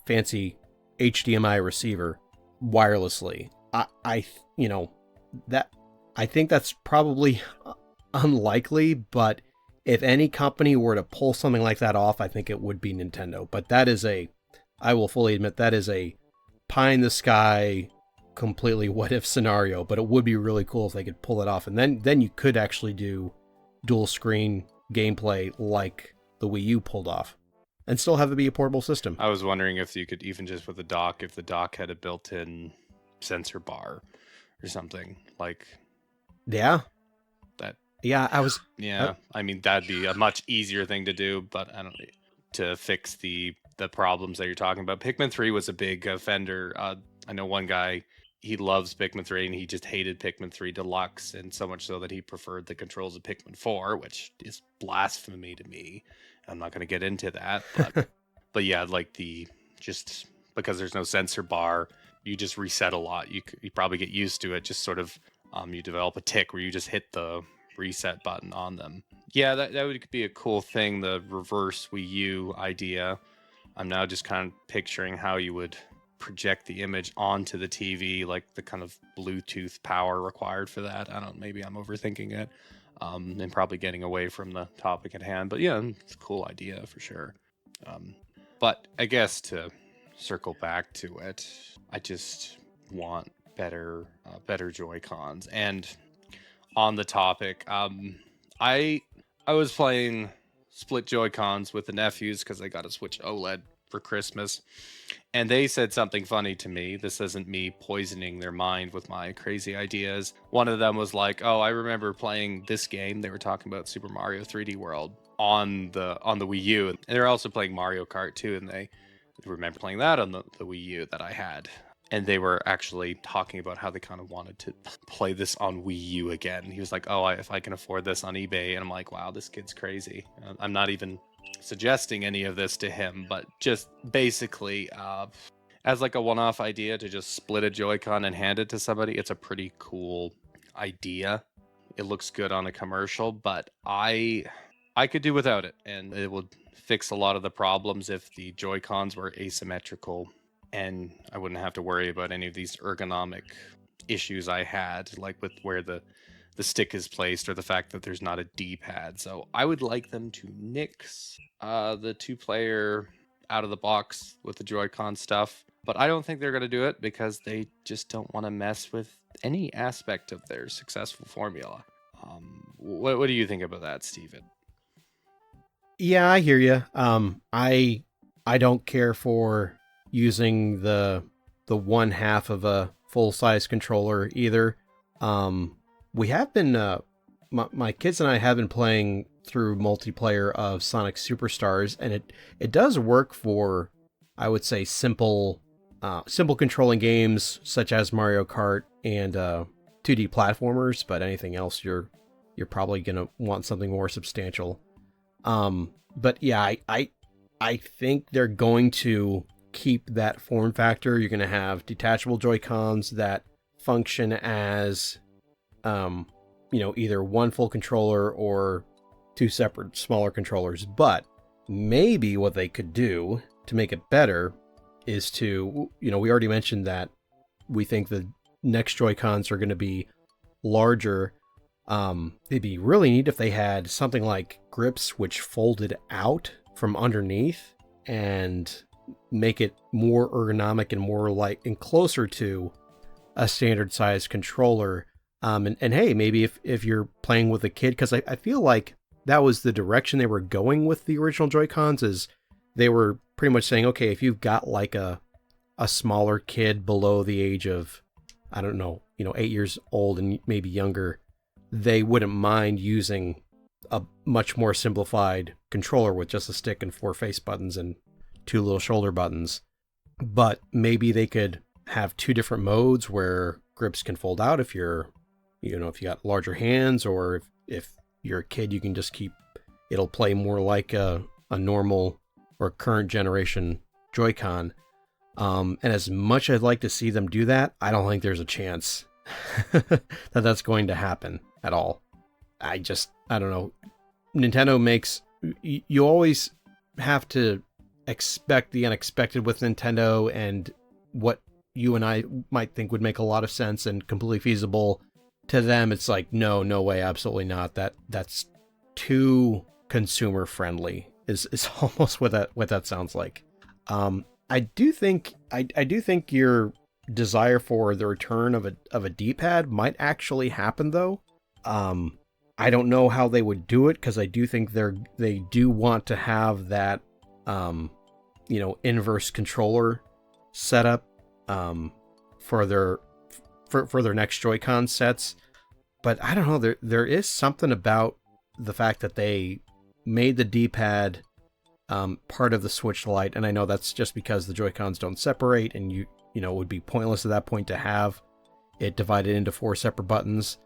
fancy HDMI receiver wirelessly. I think that's probably unlikely, but if any company were to pull something like that off, I think it would be Nintendo. But I will fully admit, that is a pie in the sky, completely what if scenario, but it would be really cool if they could pull it off. And then you could actually do dual screen gameplay like the Wii U pulled off, and still have it be a portable system. I was wondering if you could, even just with the dock, if the dock had a built-in sensor bar or something like Yeah. that. Yeah, I mean, that'd be a much easier thing to do, but I don't to fix the problems that you're talking about. Pikmin 3 was a big offender. I know one guy, he loves Pikmin 3 and he just hated Pikmin 3 Deluxe, and so much so that he preferred the controls of Pikmin 4, which is blasphemy to me. I'm not going to get into that, but yeah, like just because there's no sensor bar, you just reset a lot. You probably get used to it. Just sort of you develop a tick where you just hit the reset button on them. Yeah, that would be a cool thing, the reverse Wii U idea. I'm now just kind of picturing how you would project the image onto the TV, like the kind of Bluetooth power required for that. Maybe I'm overthinking it, and probably getting away from the topic at hand. But yeah, it's a cool idea for sure. But I guess to circle back to it, I just want better Joy-Cons. And on the topic, I was playing split Joy-Cons with the nephews because I got a Switch OLED for Christmas, and they said something funny to me. This isn't me poisoning their mind with my crazy ideas. One of them was like, "Oh, I remember playing this game." They were talking about Super Mario 3D World on the Wii U, and they're also playing Mario Kart too, and they remember playing that on the Wii U that I had. and they were actually talking about how they kind of wanted to play this on Wii U again. He was like, "Oh, if I can afford this on eBay," and I'm like, "Wow, this kid's crazy." I'm not even suggesting any of this to him, but just basically, as like a one-off idea to just split a Joy-Con and hand it to somebody, it's a pretty cool idea. It looks good on a commercial, but I could do without it, and it would fix a lot of the problems if the Joy-Cons were asymmetrical, and I wouldn't have to worry about any of these ergonomic issues I had, like with where the stick is placed or the fact that there's not a D-pad. So I would like them to nix the two-player out of the box with the Joy-Con stuff, but I don't think they're going to do it because they just don't want to mess with any aspect of their successful formula. What do you think about that, Steven? Yeah, I hear you. I don't care for using the one half of a full size controller either. We have been my kids and I have been playing through multiplayer of Sonic Superstars, and it does work for, I would say, simple controlling games such as Mario Kart and 2D platformers. But anything else, you're probably gonna want something more substantial. But yeah, I think they're going to keep that form factor. You're going to have detachable Joy-Cons that function as, either one full controller or two separate smaller controllers. But maybe what they could do to make it better is to, we already mentioned that we think the next Joy-Cons are going to be larger. It'd be really neat if they had something like grips which folded out from underneath and make it more ergonomic and more like and closer to a standard size controller. And hey, maybe if you're playing with a kid, because I feel like that was the direction they were going with the original Joy-Cons, is they were pretty much saying, okay, if you've got like a smaller kid below the age of, I don't know, 8 years old and maybe younger, they wouldn't mind using a much more simplified controller with just a stick and 4 face buttons and 2 little shoulder buttons. But maybe they could have 2 different modes where grips can fold out if you're, if you got larger hands, or if you're a kid, you can just it'll play more like a normal or current generation Joy-Con. And as much as I'd like to see them do that, I don't think there's a chance that that's going to happen at all. I don't know. Nintendo makes, you always have to expect the unexpected with Nintendo, and what you and I might think would make a lot of sense and completely feasible, to them it's like, no way, absolutely not. That's too consumer friendly is almost what that sounds like. I do think your desire for the return of a D-pad might actually happen though. I don't know how they would do it, because I do think they do want to have that inverse controller setup for their next Joy-Con sets. But I don't know, there is something about the fact that they made the D-pad part of the Switch Lite, and I know that's just because the Joy-Cons don't separate, and it would be pointless at that point to have it divided into 4 separate buttons.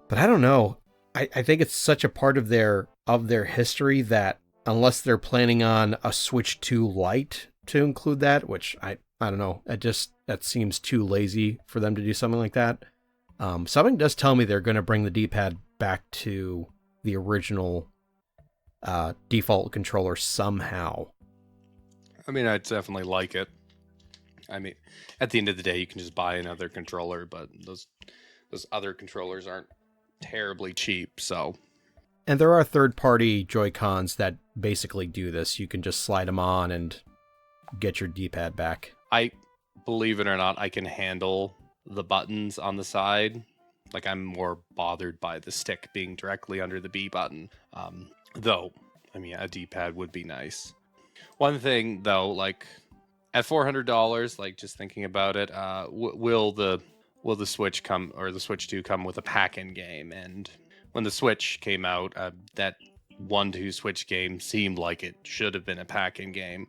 But I don't know. I think it's such a part of their history that unless they're planning on a Switch 2 Lite to include that, which I don't know, that seems too lazy for them to do something like that. Something does tell me they're going to bring the D-pad back to the original default controller somehow. I mean, I'd definitely like it. I mean, at the end of the day, you can just buy another controller, but those other controllers aren't terribly cheap, so. And there are third-party Joy-Cons that basically do this. You can just slide them on and get your D-pad back. Believe it or not, I can handle the buttons on the side. Like, I'm more bothered by the stick being directly under the B button. Though, I mean, a D-pad would be nice. One thing, though, like, at $400, like, just thinking about it, will the Switch come, or the Switch 2 come with a pack-in game? And when the Switch came out, that 1-2 Switch game seemed like it should have been a pack-in game,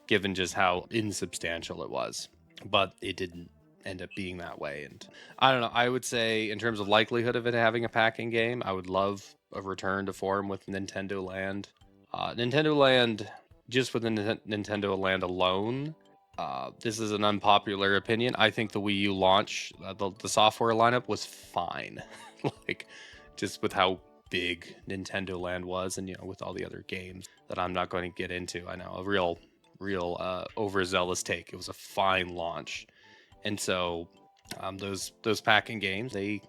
given just how insubstantial it was. But it didn't end up being that way. And I don't know. I would say in terms of likelihood of it having a packing game, I would love a return to form with Nintendo Land. Nintendo Land, just with Nintendo Land alone, this is an unpopular opinion. I think the Wii U launch, the software lineup was fine. Like, just with how big Nintendo Land was, and with all the other games that I'm not going to get into. I know a real overzealous take. It was a fine launch, and so those packing games, they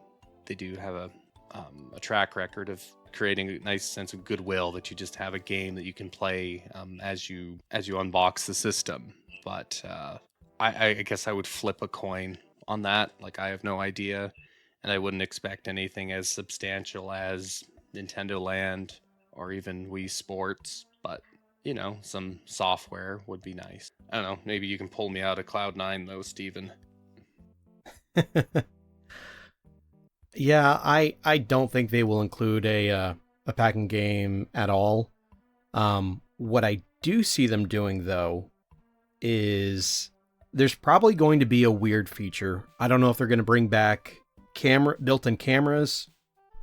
do have a track record of creating a nice sense of goodwill, that you just have a game that you can play as you unbox the system. But I guess I would flip a coin on that. Like, I have no idea, and I wouldn't expect anything as substantial as Nintendo Land or even Wii Sports. But some software would be nice. I don't know. Maybe you can pull me out of Cloud9 though, Steven. Yeah, I don't think they will include a packing game at all. What I do see them doing though is there's probably going to be a weird feature. I don't know if they're going to bring back built-in cameras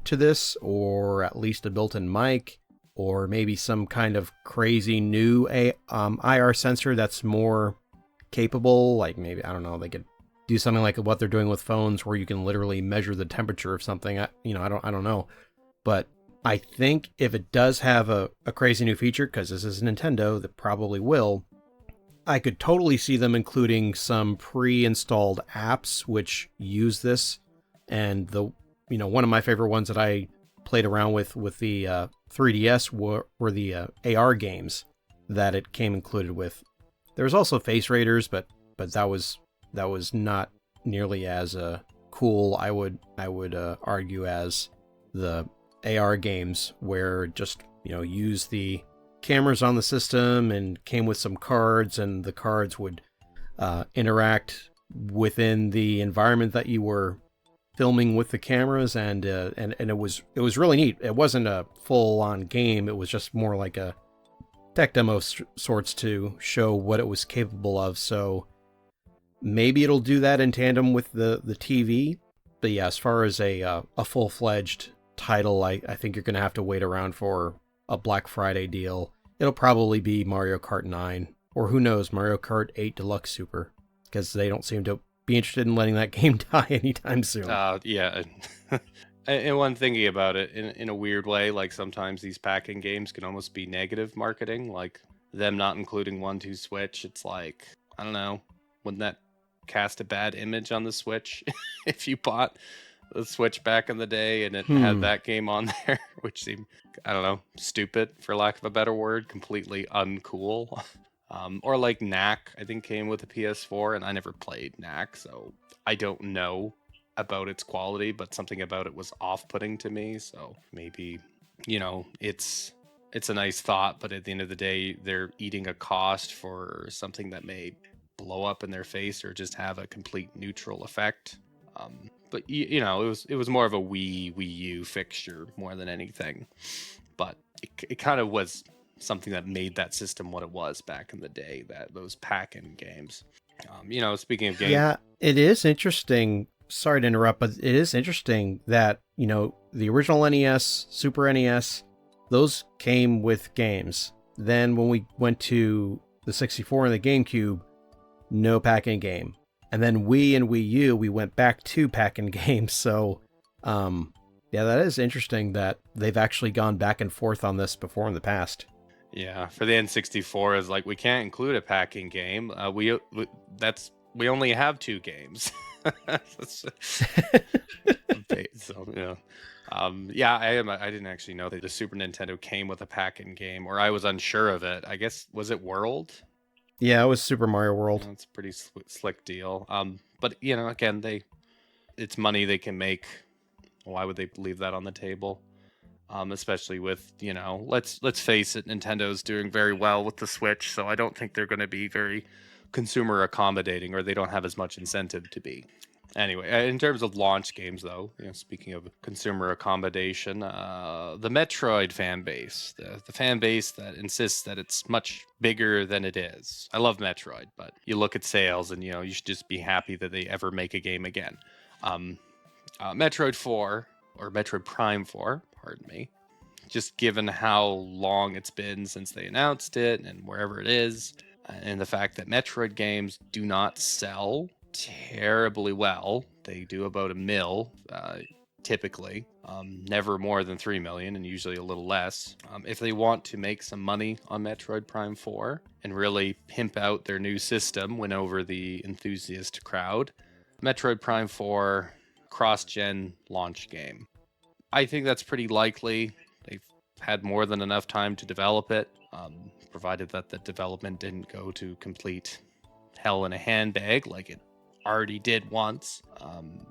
to this, or at least a built-in mic, or maybe some kind of crazy new IR sensor that's more capable. Like, maybe, I don't know, they could do something like what they're doing with phones, where you can literally measure the temperature of something. I don't know, but I think if it does have a crazy new feature, because this is Nintendo, that probably will, I could totally see them including some pre-installed apps which use this. And one of my favorite ones that I played around with the 3DS were the AR games that it came included with. There was also Face Raiders, but that was not nearly as cool, I would argue, as the AR games, where just use the cameras on the system and came with some cards, and the cards would interact within the environment that you were filming with the cameras, and it was really neat. It wasn't a full-on game. It was just more like a tech demo sorts to show what it was capable of. So maybe it'll do that in tandem with the TV. But yeah, as far as a full-fledged title, I think you're going to have to wait around for a Black Friday deal. It'll probably be Mario Kart 9, or who knows, Mario Kart 8 Deluxe Super, because they don't seem to be interested in letting that game die anytime soon. Yeah. And one thinking about it in a weird way, like sometimes these packing games can almost be negative marketing, like them not including 1-2 Switch. It's like, I don't know, wouldn't that cast a bad image on the Switch if you bought the Switch back in the day and it had that game on there, which seemed, I don't know, stupid, for lack of a better word, completely uncool. Or like Knack, I think, came with a PS4, and I never played Knack, so I don't know about its quality, but something about it was off-putting to me. So maybe, it's a nice thought, but at the end of the day, they're eating a cost for something that may blow up in their face or just have a complete neutral effect. But it was more of a Wii U fixture more than anything. But it kind of was something that made that system what it was back in the day, that those pack-in games. Speaking of games, yeah, it is interesting. Sorry to interrupt, but it is interesting that the original NES, Super NES, those came with games. Then when we went to the 64 and the GameCube, no pack-in game. And then Wii and Wii U, we went back to pack-in games. So, yeah, that is interesting that they've actually gone back and forth on this before in the past. Yeah, for the N64 is like, we can't include a packing game. We only have 2 games. So yeah, I didn't actually know that the Super Nintendo came with a pack-in game, or I was unsure of it. I guess, was it World? Yeah, it was Super Mario World. It's a pretty slick deal. But again, it's money they can make. Why would they leave that on the table? Especially with, let's face it, Nintendo's doing very well with the Switch, so I don't think they're going to be very consumer accommodating, or they don't have as much incentive to be. Anyway, in terms of launch games, though, speaking of consumer accommodation, the Metroid fan base, the fan base that insists that it's much bigger than it is. I love Metroid, but you look at sales and, you should just be happy that they ever make a game again. Metroid 4, or Metroid Prime 4, pardon me, just given how long it's been since they announced it and wherever it is, and the fact that Metroid games do not sell terribly well. They do about 1 mil typically, never more than 3 million, and usually a little less. If they want to make some money on Metroid Prime 4 and really pimp out their new system, win over the enthusiast crowd, Metroid Prime 4 cross-gen launch game. I think that's pretty likely. They've had more than enough time to develop it, provided that the development didn't go to complete hell in a handbag like it already did once.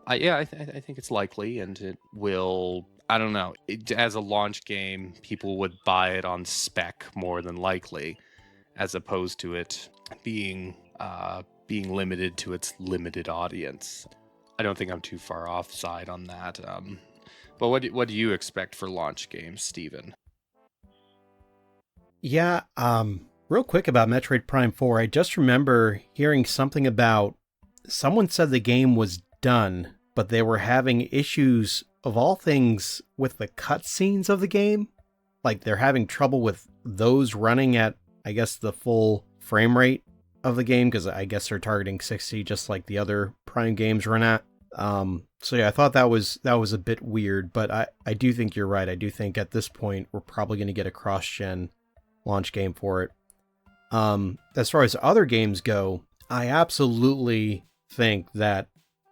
I think it's likely, and it will. I don't know. As a launch game, people would buy it on spec more than likely, as opposed to it being limited to its limited audience. I don't think I'm too far offside on that. But what do you expect for launch games, Steven? Yeah, real quick about Metroid Prime 4, I just remember hearing something about someone said the game was done, but they were having issues, of all things, with the cutscenes of the game. Like, they're having trouble with those running at, I guess, the full frame rate of the game, because I guess they're targeting 60 just like the other Prime games run at. So yeah, I thought that was a bit weird, but I do think you're right. I do think at this point we're probably going to get a cross-gen launch game for it. As far as other games go, I absolutely think that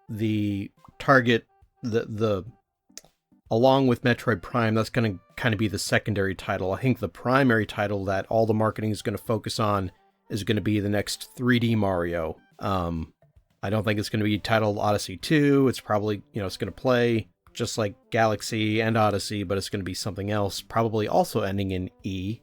the target, the along with Metroid Prime, that's going to kind of be the secondary title. I think the primary title that all the marketing is going to focus on is going to be the next 3D Mario. I don't think it's going to be titled Odyssey 2. It's probably, it's going to play just like Galaxy and Odyssey, but it's going to be something else, probably also ending in E.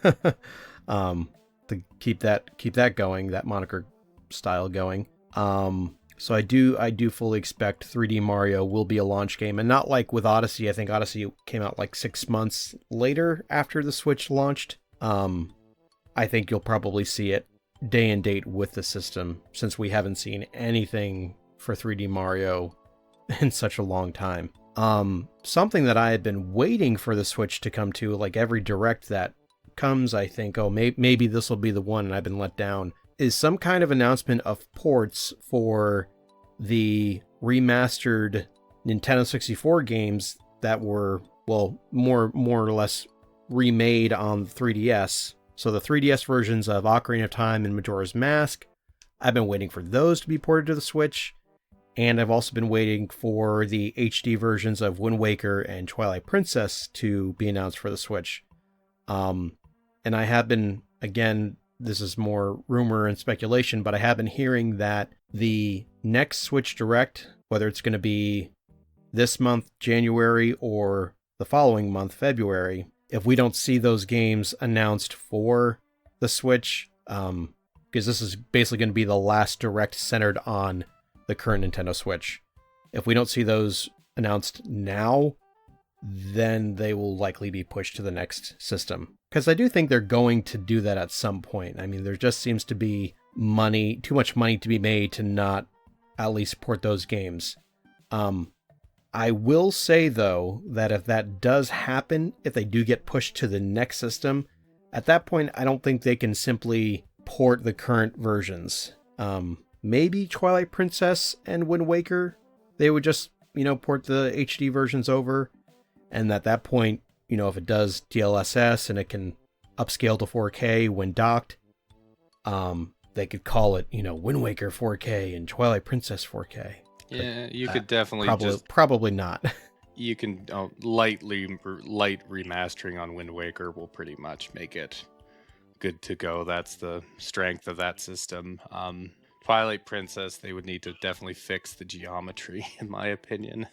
To keep that going, that moniker style going. So I do fully expect 3D Mario will be a launch game, and not like with Odyssey. I think Odyssey came out like 6 months later after the Switch launched. I think you'll probably see it day and date with the system, since we haven't seen anything for 3D Mario in such a long time. Something that I had been waiting for the Switch to come to, like every direct that comes, I think, maybe this will be the one, and I've been let down, is some kind of announcement of ports for the remastered Nintendo 64 games that were, well, more or less remade on 3DS. So the 3DS versions of Ocarina of Time and Majora's Mask, I've been waiting for those to be ported to the Switch. And I've also been waiting for the HD versions of Wind Waker and Twilight Princess to be announced for the Switch. And I have been, again, this is more rumor and speculation, but I have been hearing that the next Switch Direct, whether it's going to be this month, January, or the following month, February, if we don't see those games announced for the Switch, because this is basically going to be the last Direct centered on the current Nintendo Switch. If we don't see those announced now, then they will likely be pushed to the next system. Because I do think they're going to do that at some point. I mean, there just seems to be too much money to be made to not at least port those games. I will say, though, that if that does happen, if they do get pushed to the next system, at that point, I don't think they can simply port the current versions. Maybe Twilight Princess and Wind Waker, they would just, port the HD versions over. And at that point, if it does DLSS and it can upscale to 4K when docked, they could call it, Wind Waker 4K and Twilight Princess 4K. Yeah, you could definitely probably not. You can light remastering on Wind Waker will pretty much make it good to go. That's the strength of that system. Twilight Princess, they would need to definitely fix the geometry, in my opinion.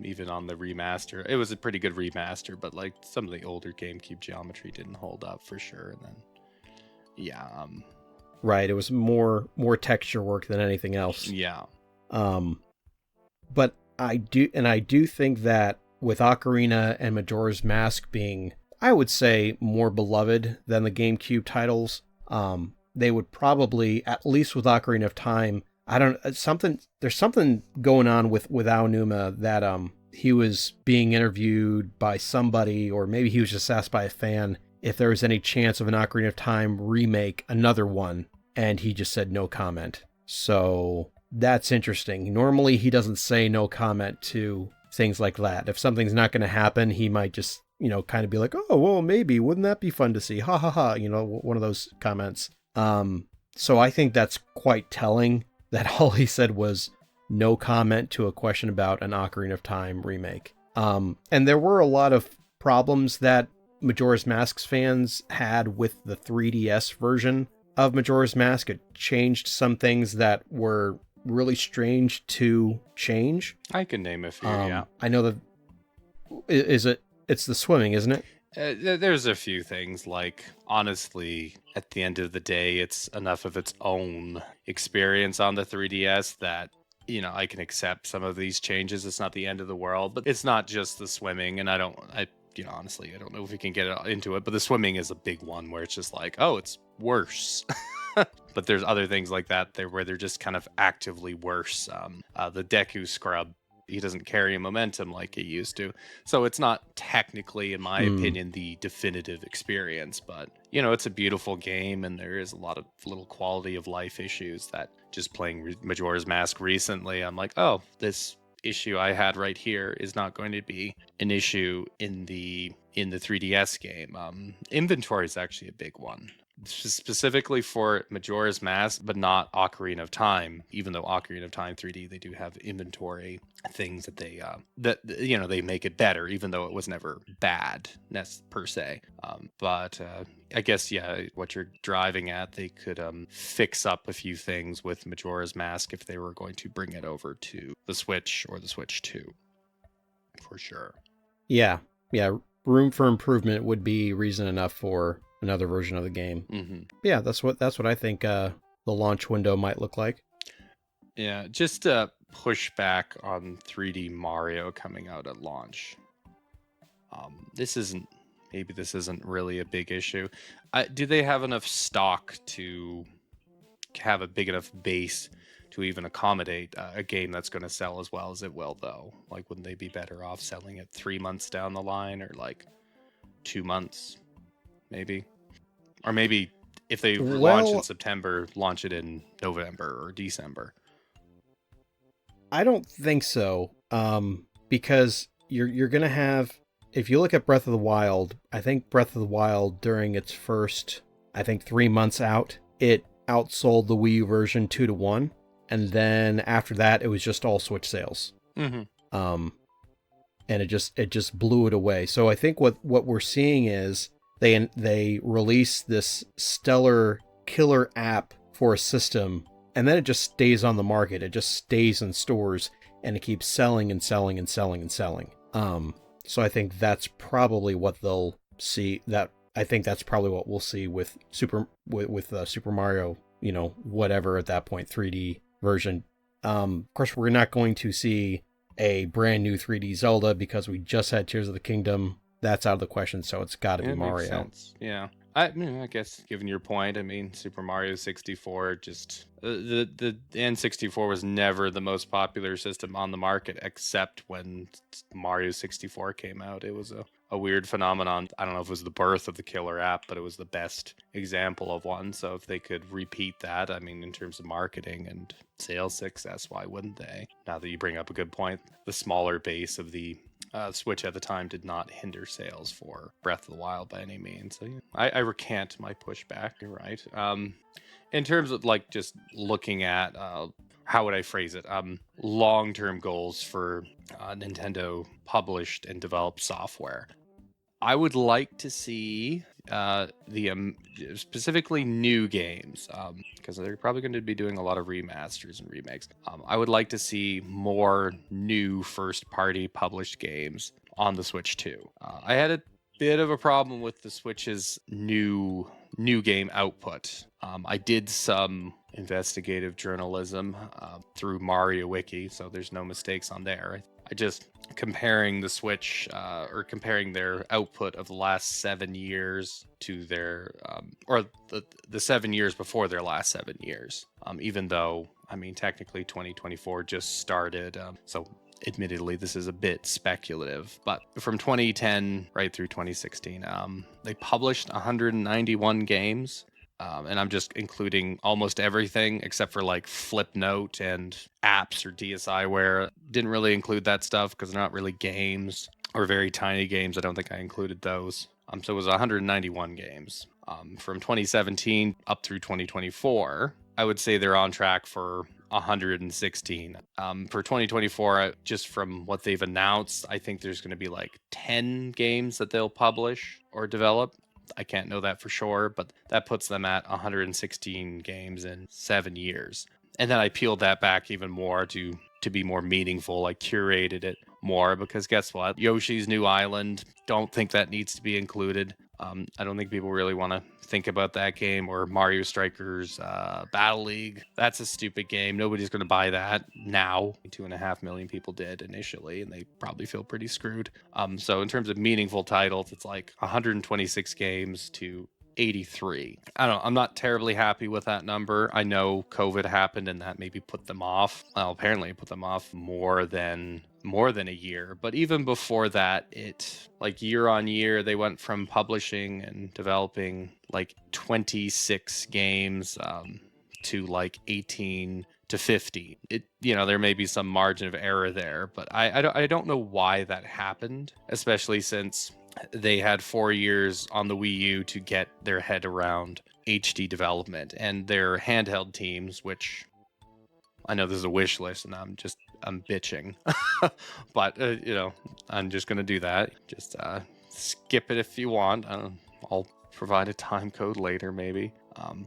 Even on the remaster, it was a pretty good remaster, but like some of the older GameCube geometry didn't hold up for sure. And then, yeah, right, it was more texture work than anything else. Yeah. But I do think that with Ocarina and Majora's Mask being, I would say, more beloved than the GameCube titles, they would probably, at least with Ocarina of Time, I don't there's something going on with Aonuma that he was being interviewed by somebody, or maybe he was just asked by a fan if there was any chance of an Ocarina of Time remake, another one, and he just said no comment. So that's interesting. Normally he doesn't say no comment to things like that. If something's not going to happen, he might just, kind of be like, oh, well, maybe, wouldn't that be fun to see? Ha ha ha, one of those comments. So I think that's quite telling that all he said was no comment to a question about an Ocarina of Time remake. And there were a lot of problems that Majora's Mask's fans had with the 3DS version of Majora's Mask. It changed some things that were really strange to change. I can name a few, yeah. I know that it's the swimming, isn't it? There's a few things, like, honestly, at the end of the day, it's enough of its own experience on the 3DS that, I can accept some of these changes. It's not the end of the world, but it's not just the swimming, and honestly, I don't know if we can get into it, but the swimming is a big one where it's just like, oh, it's worse. But there's other things like that there where they're just kind of actively worse. The Deku scrub, he doesn't carry a momentum like he used to. So it's not technically, in my opinion, the definitive experience, but it's a beautiful game, and there is a lot of little quality of life issues that just playing Majora's Mask recently, I'm like, oh, this issue I had right here is not going to be an issue in the 3DS game. Inventory is actually a big one, specifically for Majora's Mask, but not Ocarina of Time. Even though Ocarina of Time 3D, they do have inventory things that they make it better, even though it was never bad per se. But I guess, yeah, what you're driving at, they could fix up a few things with Majora's Mask if they were going to bring it over to the Switch or the Switch 2, for sure. Yeah. Room for improvement would be reason enough for another version of the game. Mm-hmm. Yeah, that's what I think the launch window might look like. Yeah, just to push back on 3D Mario coming out at launch. This isn't really a big issue. Do they have enough stock to have a big enough base to even accommodate a game that's going to sell as well as it will, though? Like, wouldn't they be better off selling it 3 months down the line, or like 2 months, maybe? Or maybe if they launch in September, launch it in November or December. I don't think so, because you're going to have, if you look at Breath of the Wild, I think Breath of the Wild during its first, 3 months out, it outsold the Wii U version 2-1, and then after that, it was just all Switch sales. Mm-hmm. And it just blew it away. So I think what we're seeing is they release this stellar killer app for a system, and then it just stays on the market. It just stays in stores, and it keeps selling and selling and selling and selling. So I think that's probably what they'll see. I think that's probably what we'll see with Super Mario, whatever at that point, 3D version. Of course, we're not going to see a brand new 3D Zelda because we just had Tears of the Kingdom. That's out of the question, so it's got to be Mario. Makes sense. Yeah. I guess, given your point, Super Mario 64, just the N64 was never the most popular system on the market, except when Mario 64 came out. It was a weird phenomenon. I don't know if it was the birth of the killer app, but it was the best example of one. So if they could repeat that, in terms of marketing and sales success, why wouldn't they? Now that you bring up a good point, the smaller base of the Switch at the time did not hinder sales for Breath of the Wild by any means. So yeah, I recant my pushback. You're right. In terms of just looking at how would I phrase it? Long-term goals for Nintendo published and developed software. I would like to see the specifically new games, because they're probably going to be doing a lot of remasters and remakes. I would like to see more new first-party published games on the Switch 2. I had a bit of a problem with the Switch's new game output. I did some investigative journalism through Mario Wiki, so there's no mistakes on there. I just comparing the Switch or comparing their output of the last 7 years to their or the 7 years before their last 7 years. Even though, I mean, technically 2024 just started, so admittedly this is a bit speculative, but from 2010 right through 2016, they published 191 games. And I'm just including almost everything except for like Flipnote and apps or DSiWare. Didn't really include that stuff because they're not really games or very tiny games. I don't think I included those. So it was 191 games. From 2017 up through 2024, I would say they're on track for 116. For 2024, just from what they've announced, I think there's going to be like 10 games that they'll publish or develop. I can't know that for sure, but that puts them at 116 games in 7 years. And then I peeled that back even more to be more meaningful. I curated it more because guess what? Yoshi's New Island, don't think that needs to be included. I don't think people really want to think about that game, or Mario Strikers Battle League. That's a stupid game. Nobody's going to buy that now. 2.5 million people did initially, and they probably feel pretty screwed. So in terms of meaningful titles, it's like 126 games to 83. I don't know. I'm not terribly happy with that number. I know COVID happened and that maybe put them off. Well, apparently it put them off more than a year. But even before that, it like year on year, they went from publishing and developing like 26 games to like 18 to 50. There may be some margin of error there, but I don't know why that happened, especially since they had 4 years on the Wii U to get their head around HD development, and their handheld teams, which I know this is a wish list and I'm bitching, but I'm just going to do that. Just skip it if you want. I'll provide a time code later maybe.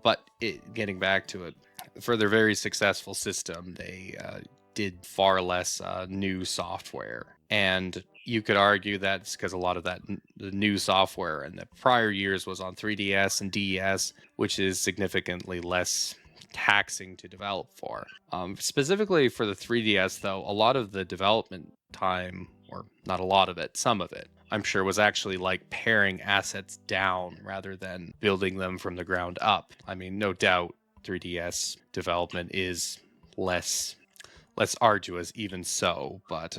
But getting back to it, for their very successful system, they did far less new software. And you could argue that's because a lot of the new software in the prior years was on 3DS and DS, which is significantly less taxing to develop for. Specifically for the 3DS, though, a lot of the development time, or not a lot of it, some of it, I'm sure was actually like paring assets down rather than building them from the ground up. I mean, no doubt 3DS development is less arduous even so, but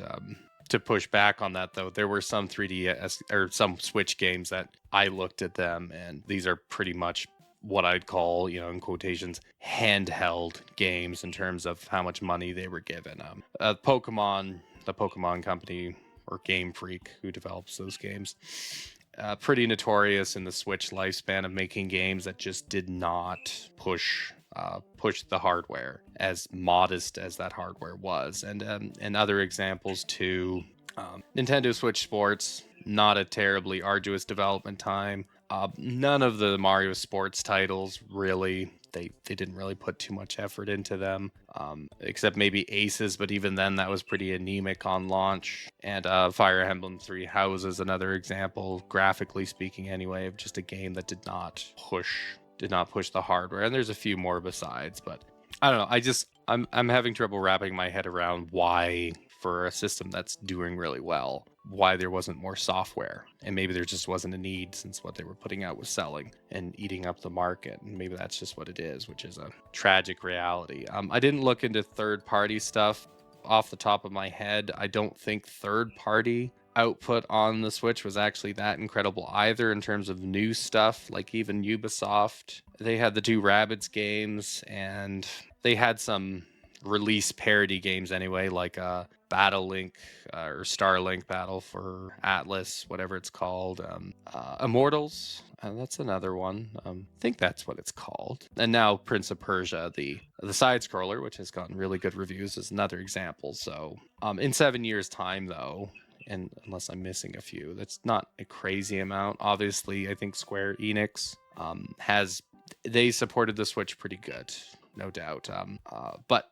to push back on that, though, there were some 3DS or some Switch games that I looked at them, and these are pretty much what I'd call, in quotations, handheld games in terms of how much money they were given. The Pokemon company, or Game Freak, who develops those games, pretty notorious in the Switch lifespan of making games that just did not push the hardware, as modest as that hardware was. And other examples too, Nintendo Switch Sports, not a terribly arduous development time. None of the Mario Sports titles really, they didn't really put too much effort into them, except maybe Aces, but even then that was pretty anemic on launch. And Fire Emblem Three Houses, another example, graphically speaking anyway, of just a game that did not push the hardware. And there's a few more besides, but I don't know. I'm having trouble wrapping my head around why, for a system that's doing really well, why there wasn't more software. And maybe there just wasn't a need, since what they were putting out was selling and eating up the market. And maybe that's just what it is, which is a tragic reality. I didn't look into third-party stuff off the top of my head. I don't think third-party output on the Switch was actually that incredible either in terms of new stuff. Like even Ubisoft, they had the two Rabbids games, and they had some release parody games anyway, like Battle Link or Starlink Battle for Atlas, whatever it's called. Immortals, that's another one. I think that's what it's called. And now Prince of Persia, the side scroller, which has gotten really good reviews, is another example. So in 7 years' time, though, and unless I'm missing a few, that's not a crazy amount. Obviously, I think Square Enix they supported the Switch pretty good, no doubt. But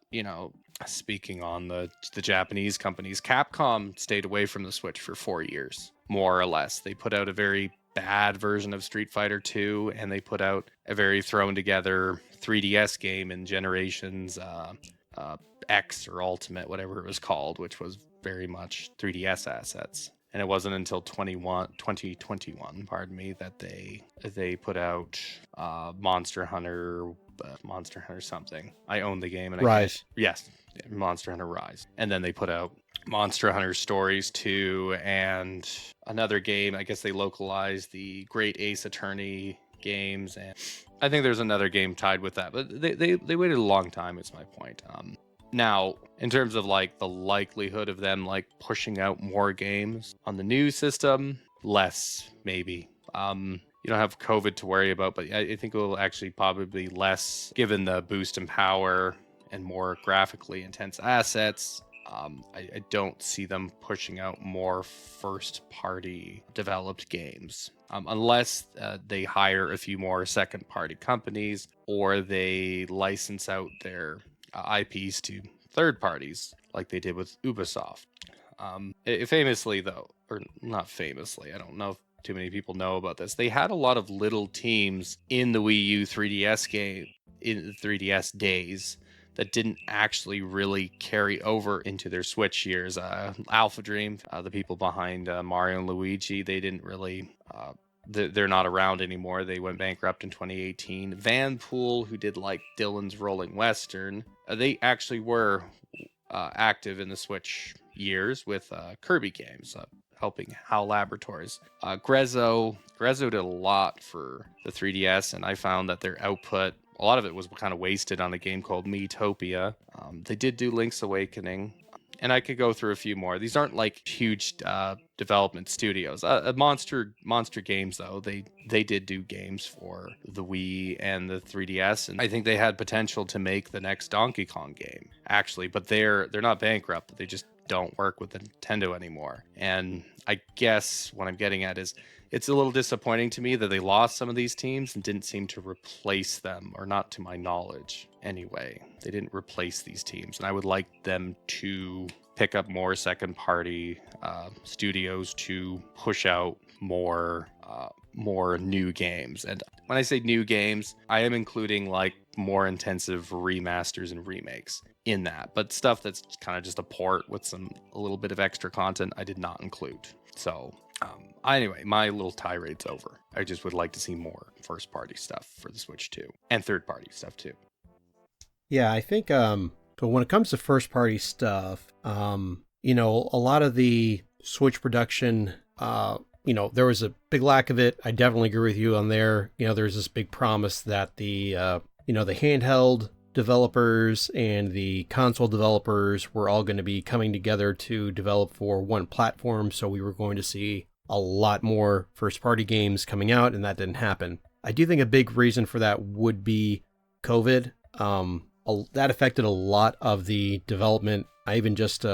speaking on the Japanese companies, Capcom stayed away from the Switch for 4 years, more or less. They put out a very bad version of Street Fighter 2, and they put out a very thrown together 3DS game in Generations uh, X or Ultimate, whatever it was called, which was very much 3DS assets. And it wasn't until 2021, pardon me, that they put out Monster Hunter something. I own the game and I can't. Rise. Yes, Monster Hunter Rise. And then they put out Monster Hunter Stories 2 and another game. I guess they localized the Great Ace Attorney games, and I think there's another game tied with that. But they waited a long time. Is my point. Now, in terms of like the likelihood of them like pushing out more games on the new system, less maybe. You don't have COVID to worry about, but I think it will actually probably less given the boost in power and more graphically intense assets. I don't see them pushing out more first-party developed games unless they hire a few more second-party companies or they license out their IPs to third parties like they did with Ubisoft. Famously, though, or not famously, I don't know if too many people know about this. They had a lot of little teams in the Wii U 3DS game, in the 3DS days, that didn't actually really carry over into their Switch years. Alpha Dream, the people behind Mario and Luigi, they didn't really. They're not around anymore. They went bankrupt in 2018. Vanpool, who did like Dylan's Rolling Western, they actually were active in the Switch years with Kirby games, helping HAL Laboratories. Grezzo did a lot for the 3DS, and I found that their output, a lot of it was kind of wasted on a game called Miitopia. They did do Link's Awakening, and I could go through a few more. These aren't like huge development studios. Monster Games, though, they did do games for the Wii and the 3DS, and I think they had potential to make the next Donkey Kong game, actually. But they're not bankrupt, but they just don't work with Nintendo anymore. And I guess what I'm getting at is it's a little disappointing to me that they lost some of these teams and didn't seem to replace them, or not to my knowledge anyway. They didn't replace these teams, and I would like them to pick up more second party studios to push out more new games. And when I say new games, I am including like more intensive remasters and remakes in that, but stuff that's kind of just a port with a little bit of extra content I did not include. So anyway, my little tirade's over. I just would like to see more first party stuff for the Switch too, and third party stuff too. Yeah, I think so when it comes to first party stuff, a lot of the Switch production, there was a big lack of it. I definitely agree with you on there. There's this big promise that the handheld developers and the console developers were all going to be coming together to develop for one platform. So we were going to see a lot more first party games coming out, and that didn't happen. I do think a big reason for that would be COVID. That affected a lot of the development. I even just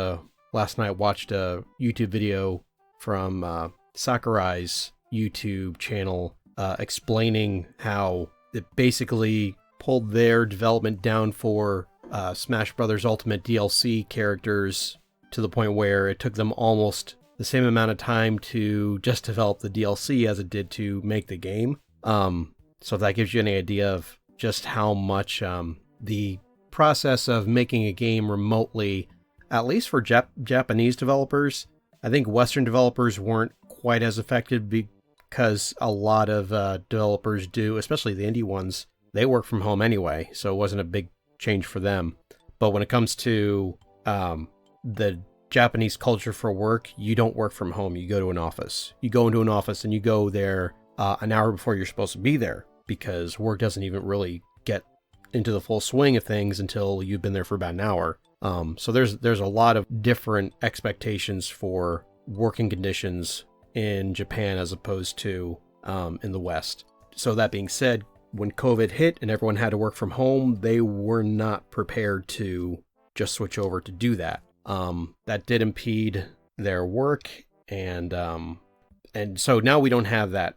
last night watched a YouTube video from Sakurai's YouTube channel explaining how it basically pulled their development down for Smash Brothers Ultimate DLC characters to the point where it took them almost the same amount of time to just develop the DLC as it did to make the game. So if that gives you any idea of just how much the process of making a game remotely, at least for Japanese developers, I think Western developers weren't quite as affected because a lot of developers do, especially the indie ones, they work from home anyway, so it wasn't a big change for them. But when it comes to the Japanese culture for work, you don't work from home, you go to an office. You go into an office and you go there an hour before you're supposed to be there, because work doesn't even really get into the full swing of things until you've been there for about an hour. So there's a lot of different expectations for working conditions in Japan as opposed to in the West. So that being said, when COVID hit and everyone had to work from home, they were not prepared to just switch over to do that. That did impede their work, and so now we don't have that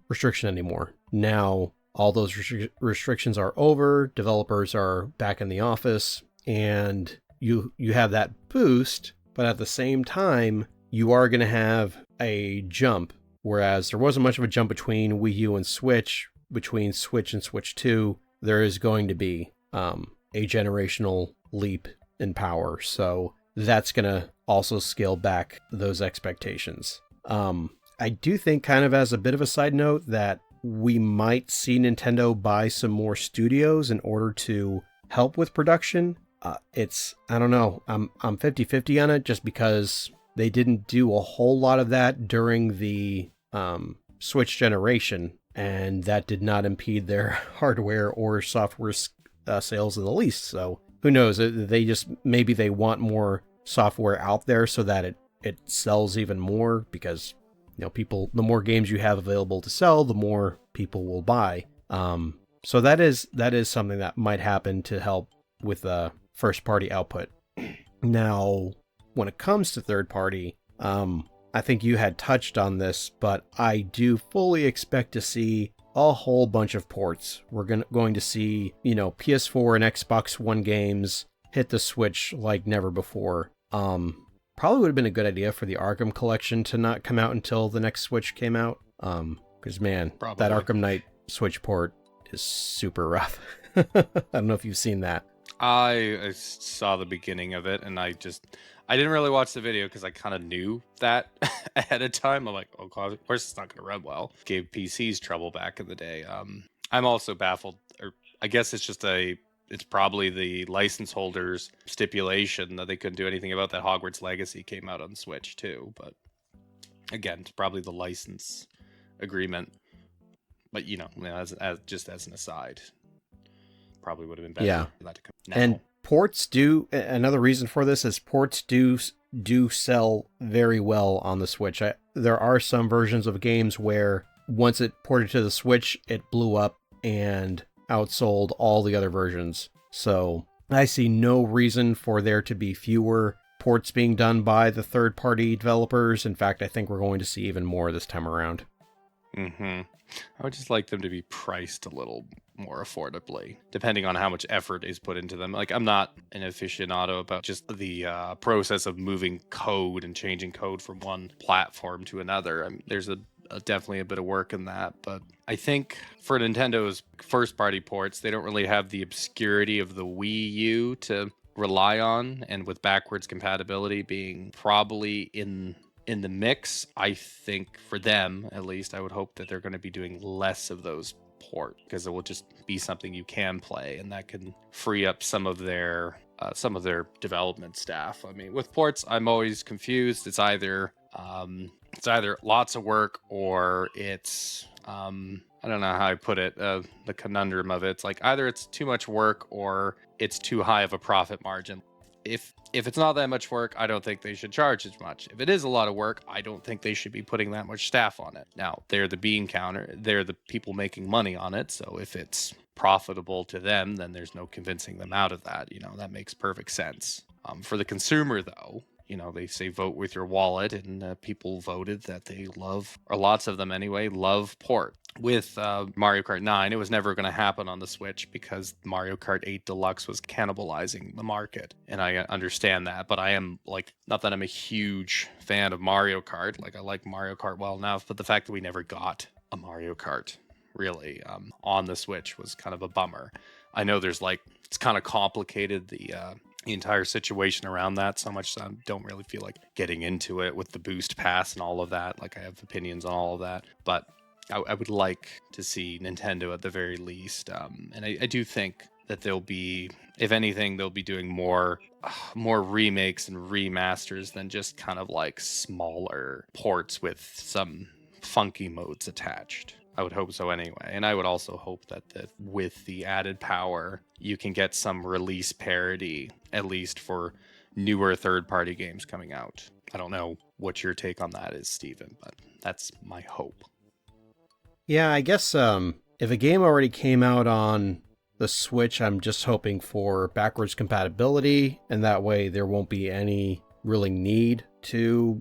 restriction anymore. Now all those restrictions are over. Developers are back in the office, and you have that boost, but at the same time, you are going to have a jump whereas there wasn't much of a jump between Wii U and Switch. Between Switch and Switch 2, there is going to be a generational leap in power. So that's going to also scale back those expectations. I do think, kind of as a bit of a side note, that we might see Nintendo buy some more studios in order to help with production. I don't know. I'm 50-50 on it, just because they didn't do a whole lot of that during the Switch generation, and that did not impede their hardware or software sales in the least. So who knows? Maybe they want more software out there so that it sells even more, because people, the more games you have available to sell, the more people will buy. So that is something that might happen to help with first party output. Now, when it comes to third party, I think you had touched on this, but I do fully expect to see a whole bunch of ports. We're going to see, PS4 and Xbox One games hit the Switch like never before. Probably would have been a good idea for the Arkham collection to not come out until the next Switch came out. Because man, Probably. That Arkham Knight Switch port is super rough. I don't know if you've seen that. I saw the beginning of it, and I didn't really watch the video because I kind of knew that ahead of time. I'm like, oh, of course it's not going to run well. Gave PCs trouble back in the day. I'm also baffled, or I guess it's probably the license holder's stipulation that they couldn't do anything about that. Hogwarts Legacy came out on Switch too, but again, it's probably the license agreement. But as an aside, probably would have been better for that to come now. And ports do, another reason for this is ports do sell very well on the Switch. There are some versions of games where once it ported to the Switch, it blew up and outsold all the other versions. So I see no reason for there to be fewer ports being done by the third-party developers. In fact, I think we're going to see even more this time around. I would just like them to be priced a little more affordably, depending on how much effort is put into them. Like, I'm not an aficionado about just the process of moving code and changing code from one platform to another. There's definitely a bit of work in that, but I think for Nintendo's first-party ports, they don't really have the obscurity of the Wii U to rely on, and with backwards compatibility being probably in the mix, I think for them, at least, I would hope that they're going to be doing less of those ports, because it will just be something you can play, and that can free up some of their development staff. I mean, with ports, I'm always confused. It's either lots of work, or it's I don't know how I put it, the conundrum of it. It's like either it's too much work or it's too high of a profit margin. If it's not that much work, I don't think they should charge as much. If it is a lot of work, I don't think they should be putting that much staff on it. Now, they're the bean counter. They're the people making money on it. So if it's profitable to them, then there's no convincing them out of that. That makes perfect sense. For the consumer, though, they say vote with your wallet, and people voted that they love, or lots of them anyway, love port. With Mario Kart 9, it was never going to happen on the Switch because Mario Kart 8 Deluxe was cannibalizing the market. And I understand that, but I am, not that I'm a huge fan of Mario Kart. I like Mario Kart well enough, but the fact that we never got a Mario Kart, really, on the Switch was kind of a bummer. I know there's, it's kind of complicated, the entire situation around that so much, so I don't really feel like getting into it with the boost pass and all of that. I have opinions on all of that, but I would like to see Nintendo at the very least, and I do think that they'll be, if anything, they'll be doing more remakes and remasters than just kind of smaller ports with some funky modes attached. I would hope so anyway. And I would also hope that with the added power, you can get some release parity, at least for newer third-party games coming out. I don't know what your take on that is, Steven, but that's my hope. Yeah, I guess if a game already came out on the Switch, I'm just hoping for backwards compatibility, and that way there won't be any really need to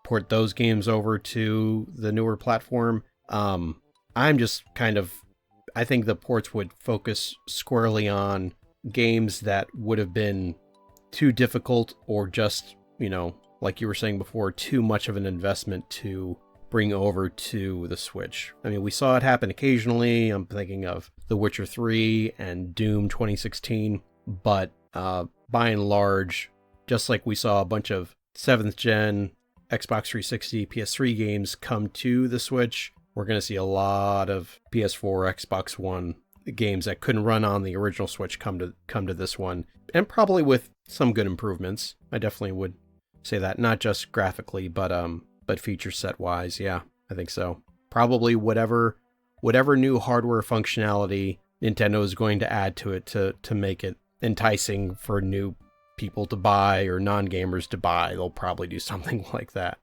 port those games over to the newer platform. I'm just I think the ports would focus squarely on games that would have been too difficult, or just, like you were saying before, too much of an investment to bring over to the Switch. I mean, we saw it happen occasionally. I'm thinking of The Witcher 3 and Doom 2016, but by and large, just like we saw a bunch of 7th gen Xbox 360, PS3 games come to the Switch, we're going to see a lot of PS4, Xbox One games that couldn't run on the original Switch come to this one, and probably with some good improvements. I definitely would say that, not just graphically, but feature set wise. Yeah, I think so. Probably whatever new hardware functionality Nintendo is going to add to it to make it enticing for new people to buy or non-gamers to buy, they'll probably do something like that.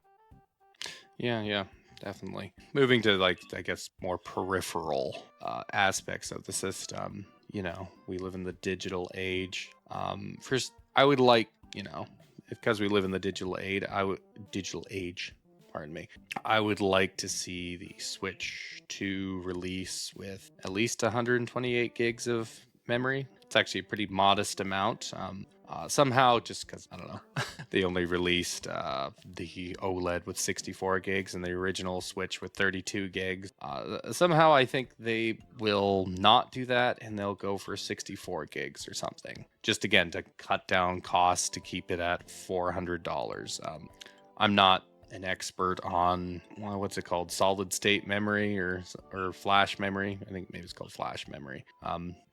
Yeah, definitely. Moving to, like, I guess, more peripheral aspects of the system. We live in the digital age. First, I would like, because we live in the digital age, pardon me, I would like to see the Switch 2 release with at least 128 gigs of memory. It's actually a pretty modest amount. Somehow, just because, I don't know, they only released the OLED with 64 gigs and the original Switch with 32 gigs. Somehow I think they will not do that, and they'll go for 64 gigs or something. Just, again, to cut down costs to keep it at $400. I'm not an expert on, what's it called, solid state memory or flash memory. I think maybe it's called flash memory.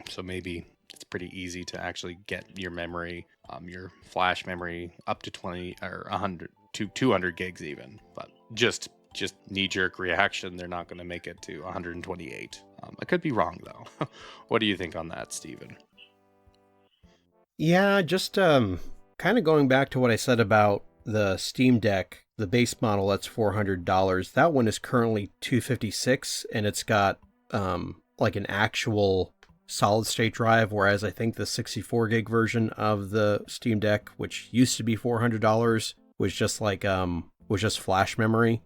So maybe it's pretty easy to actually get your memory, your flash memory, up to 20 or 100 to 200 gigs even. But just knee-jerk reaction, they're not going to make it to 128. I could be wrong though. What do you think on that, Steven? Yeah, just kind of going back to what I said about the Steam Deck, the base model that's $400. That one is currently $256, and it's got like an actual solid state drive, whereas I think the 64 gig version of the Steam Deck, which used to be $400, was just like was just flash memory.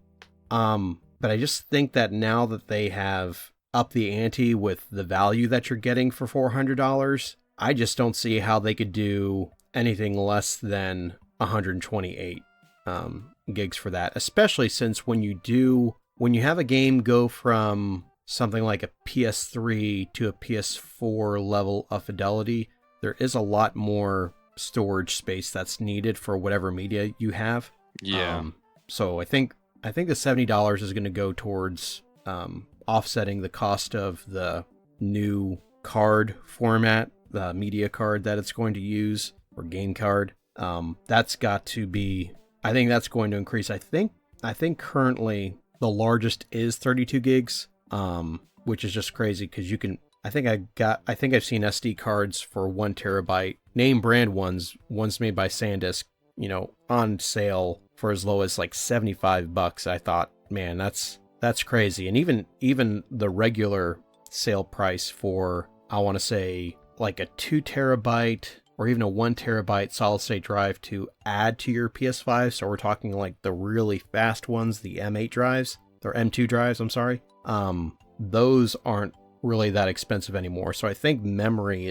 But I just think that now that they have upped the ante with the value that you're getting for $400, I just don't see how they could do anything less than 128 gigs for that, especially since when you have a game go from something like a PS3 to a PS4 level of fidelity, there is a lot more storage space that's needed for whatever media you have. Yeah. So I think the $70 is going to go towards offsetting the cost of the new card format, the media card that it's going to use, or game card. That's got to be, I think that's going to increase. I think currently the largest is 32 gigs. Which is just crazy because you can, I think I've seen SD cards for 1 terabyte, name brand ones made by SanDisk, on sale for as low as like $75. I thought, man, that's crazy. And even the regular sale price for, I want to say, like a 2 terabyte or even a 1 terabyte solid state drive to add to your PS5. So we're talking like the really fast ones, the M8 drives, or M2 drives, I'm sorry. Those aren't really that expensive anymore. So I think memory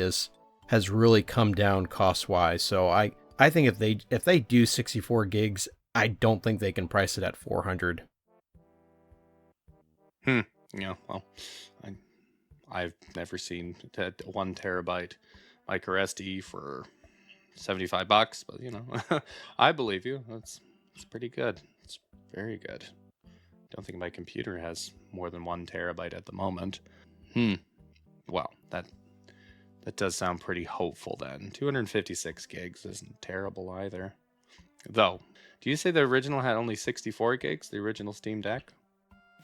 has really come down cost-wise. So I think if they do 64 gigs, I don't think they can price it at 400. Yeah, well, I've never seen 1 terabyte micro SD for $75, but I believe you. It's pretty good. It's very good. Don't think my computer has more than 1 terabyte at the moment. Well, that does sound pretty hopeful then. 256 gigs isn't terrible either. Though, do you say the original had only 64 gigs, the original Steam Deck?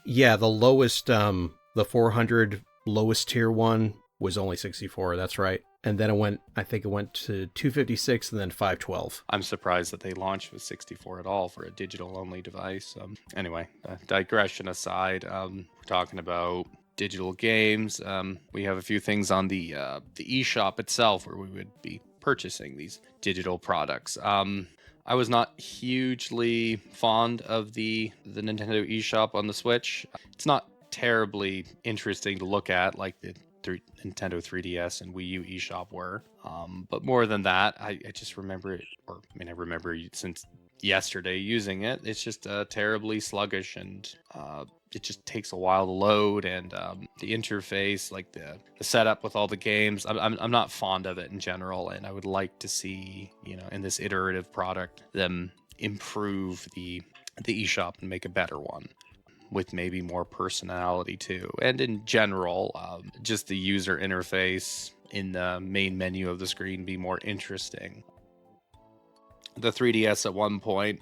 Yeah, the lowest, the 400 lowest tier one was only 64, that's right. And then I think it went to 256 and then 512. I'm surprised that they launched with 64 at all for a digital-only device. Anyway, digression aside, we're talking about digital games. We have a few things on the eShop itself where we would be purchasing these digital products. I was not hugely fond of the Nintendo eShop on the Switch. It's not terribly interesting to look at like the Nintendo 3DS and Wii U eShop were. But more than that, I just remember it, I remember since yesterday using it. It's just terribly sluggish, and it just takes a while to load. And the interface, like the setup with all the games, I'm not fond of it in general. And I would like to see, in this iterative product, them improve the eShop and make a better one with maybe more personality too. And in general, just the user interface in the main menu of the screen be more interesting. The 3DS at one point,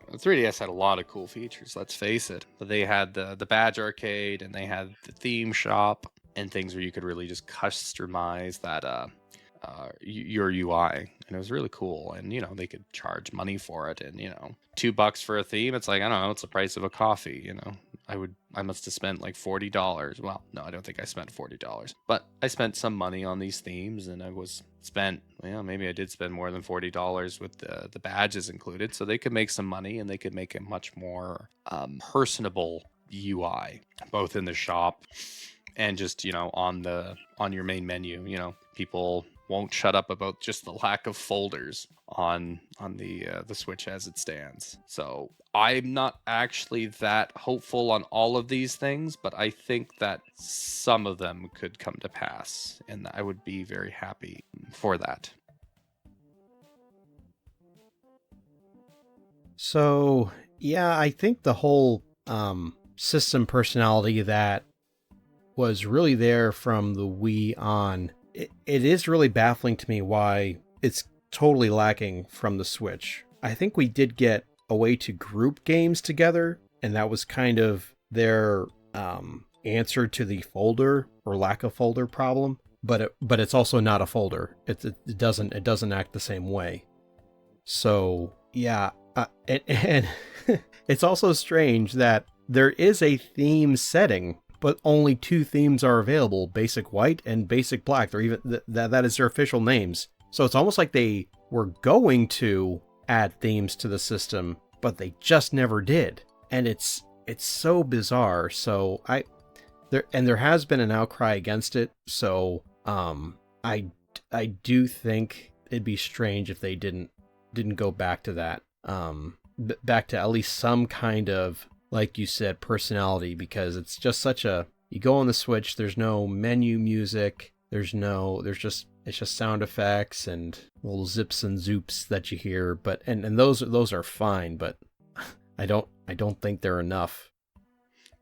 the 3DS had a lot of cool features, let's face it. But they had the badge arcade, and they had the theme shop, and things where you could really just customize that your UI, and it was really cool. And they could charge money for it, and $2 for a theme, it's like, I don't know, it's the price of a coffee. I must have spent like $40. Well, no, I don't think I spent $40, but I spent some money on these themes, and maybe I did spend more than $40 with the badges included. So they could make some money, and they could make a much more personable UI, both in the shop and just on your main menu. People won't shut up about just the lack of folders on the Switch as it stands. So I'm not actually that hopeful on all of these things, but I think that some of them could come to pass, and I would be very happy for that. So yeah, I think the whole system personality that was really there from the Wii on, it is really baffling to me why it's totally lacking from the Switch. I think we did get a way to group games together, and that was kind of their answer to the folder or lack of folder problem. But it's also not a folder. It doesn't act the same way. So yeah, and it's also strange that there is a theme setting, but only 2 themes are available: Basic White and Basic Black. They're even that is their official names. So it's almost like they were going to add themes to the system, but they just never did. And it's so bizarre. So there has been an outcry against it. So I do think it'd be strange if they didn't go back to that. Back to at least some kind of, like you said, personality, because it's just you go on the Switch, there's no menu music, it's just sound effects and little zips and zoops that you hear, but and those are fine, but I don't think they're enough.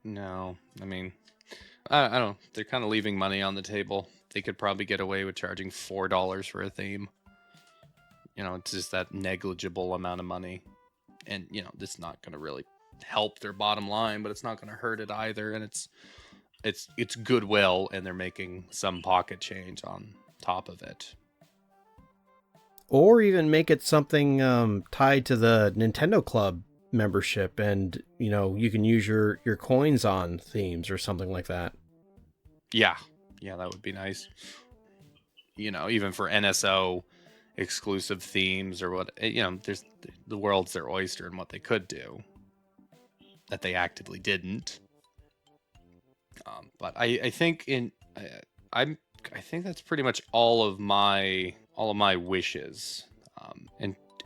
No, I mean, I don't. They're kind of leaving money on the table. They could probably get away with charging $4 for a theme. It's just that negligible amount of money, and it's not going to really help their bottom line, but it's not going to hurt it either. And it's goodwill, and they're making some pocket change on top of it. Or even make it something tied to the Nintendo Club membership, and you can use your coins on themes or something like that. Yeah, that would be nice. Even for NSO exclusive themes or what, there's the world's their oyster, and what they could do that they actively didn't. But I think I think that's pretty much all of my wishes.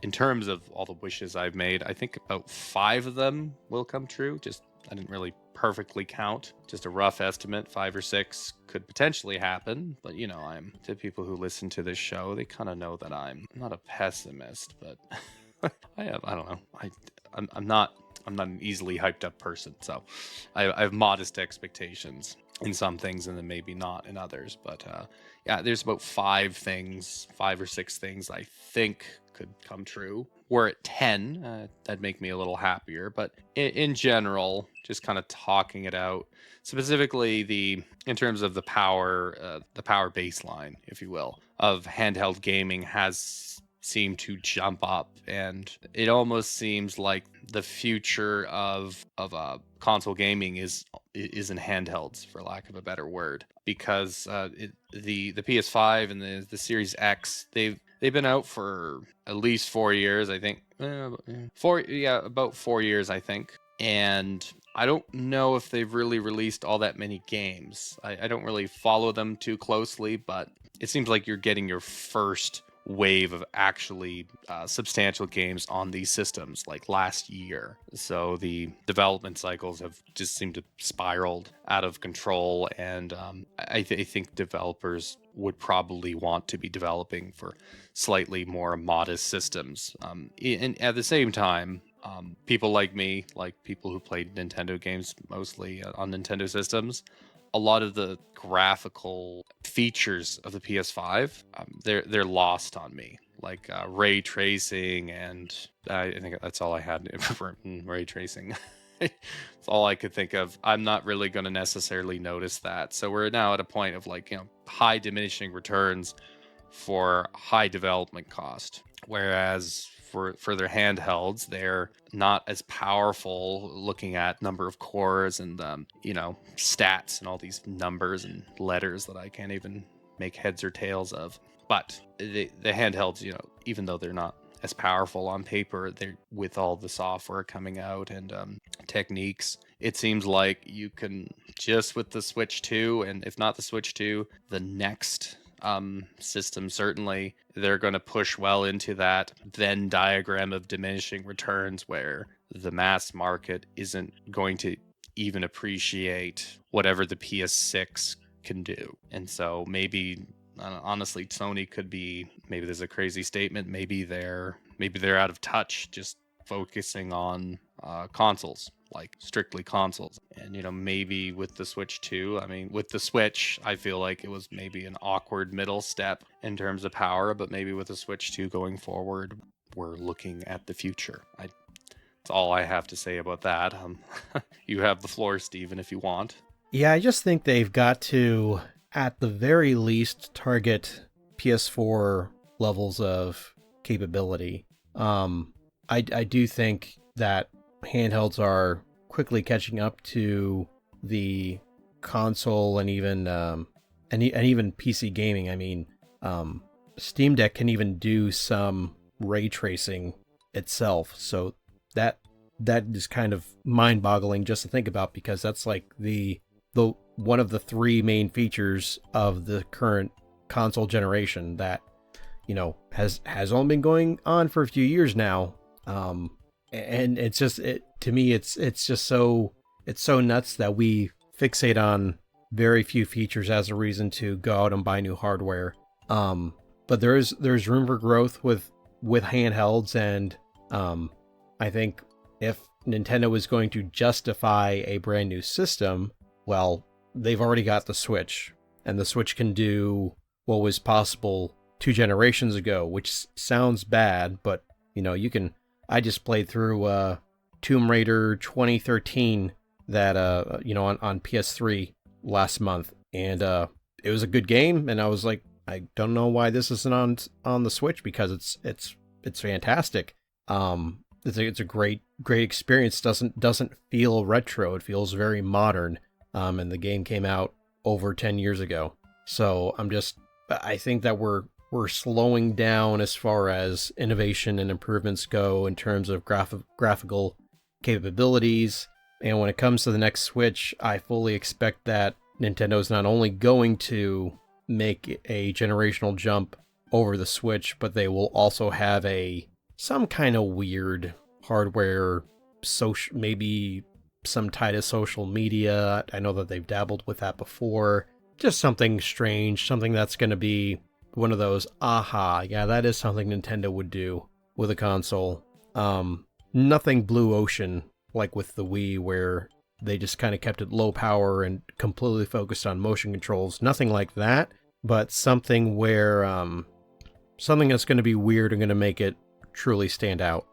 In terms of all the wishes I've made, I think about 5 of them will come true. Just I didn't really perfectly count. Just a rough estimate. 5 or 6 could potentially happen. But I'm to people who listen to this show, they kind of know that I'm not a pessimist, but I don't know. I'm not an easily hyped up person, so I have modest expectations in some things, and then maybe not in others. But yeah, there's about 5 or 6 things I think could come true. We're at 10. That'd make me a little happier. But in general, just kind of talking it out, specifically in terms of the power baseline, if you will, of handheld gaming has seemed to jump up, and it almost seems like the future of console gaming is in handhelds, for lack of a better word, because the PS5 and the Series X, they've been out for at least 4 years, I think. About 4 years, I think. And I don't know if they've really released all that many games. I don't really follow them too closely, but it seems like you're getting your first wave of actually substantial games on these systems like last year. So the development cycles have just seemed to spiraled out of control, and I think developers would probably want to be developing for slightly more modest systems. And at the same time, people like me, like people who played Nintendo games mostly on Nintendo systems, a lot of the graphical features of the PS5, they're lost on me. Like ray tracing, and I think that's all I had for ray tracing. It's all I could think of. I'm not really going to necessarily notice that. So we're now at a point of like, high diminishing returns for high development cost. Whereas for their handhelds, they're not as powerful looking at number of cores and stats and all these numbers and letters that I can't even make heads or tails of. But the handhelds, even though they're not as powerful on paper, they're with all the software coming out and techniques. It seems like you can just with the Switch 2, and if not the Switch 2, the next system, certainly they're going to push well into that Venn diagram of diminishing returns where the mass market isn't going to even appreciate whatever the PS6 can do. And so maybe honestly, Sony could be, maybe there's a crazy statement, maybe they're out of touch just focusing on consoles, like strictly consoles. And maybe with the Switch 2, with the Switch, I feel like it was maybe an awkward middle step in terms of power, but maybe with the Switch 2 going forward, we're looking at the future. That's all I have to say about that. You have the floor, Steven, if you want. Yeah, I just think they've got to, at the very least, target PS4 levels of capability. I do think that handhelds are quickly catching up to the console and even even PC gaming. Steam Deck can even do some ray tracing itself, so that is kind of mind-boggling just to think about, because that's like the one of the three main features of the current console generation that has only been going on for a few years now. And it's just, to me, it's just so nuts that we fixate on very few features as a reason to go out and buy new hardware. But there's room for growth with handhelds, and I think if Nintendo is going to justify a brand new system, well, they've already got the Switch, and the Switch can do what was possible 2 generations ago, which sounds bad, but you can. I just played through Tomb Raider 2013 that on PS3 last month, and it was a good game, and I was like, I don't know why this isn't on the Switch, because it's fantastic. It's a great experience. Doesn't feel retro. It feels very modern. And the game came out over 10 years ago. So I think that we're slowing down as far as innovation and improvements go in terms of graphical capabilities. And when it comes to the next Switch, I fully expect that Nintendo's not only going to make a generational jump over the Switch, but they will also have some kind of weird hardware, maybe some tie to social media. I know that they've dabbled with that before. Just something strange, something that's going to be one of those, yeah, that is something Nintendo would do with a console. Nothing blue ocean like with the Wii, where they just kind of kept it low power and completely focused on motion controls. Nothing like that, but something where something that's going to be weird and going to make it truly stand out.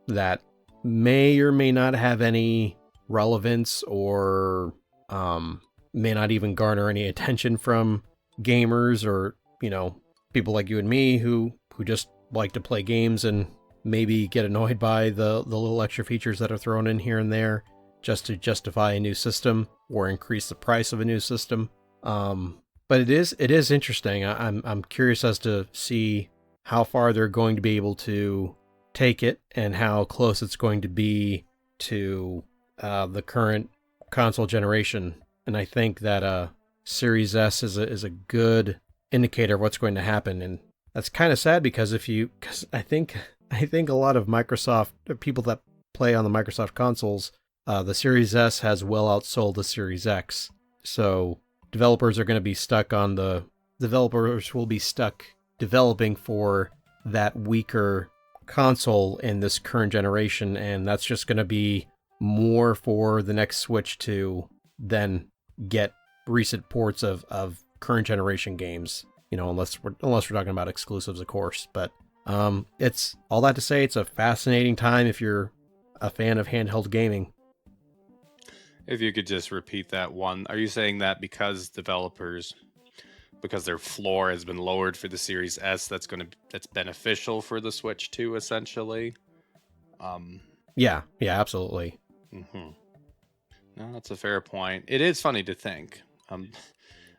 That may or may not have any relevance, or may not even garner any attention from gamers, or people like you and me who just like to play games and maybe get annoyed by the little extra features that are thrown in here and there just to justify a new system or increase the price of a new system. But it is interesting. I'm curious as to see how far they're going to be able to take it and how close it's going to be to the current console generation. And I think that Series S is a good indicator of what's going to happen. And That's kind of sad because I think a lot of Microsoft people that play on the Microsoft consoles, the Series S has well outsold the Series X. So developers are going to be stuck on the developers will be stuck developing for that weaker console in this current generation, and that's just going to be more for the next Switch to then get recent ports of current generation games. Unless we're talking about exclusives, of course. But it's all that to say, it's a fascinating time if you're a fan of handheld gaming. If you could just repeat that one, are you saying that because their floor has been lowered for the Series S, that's beneficial for the Switch 2, essentially? Yeah, absolutely. Mm-hmm. No, that's a fair point. It is funny to think.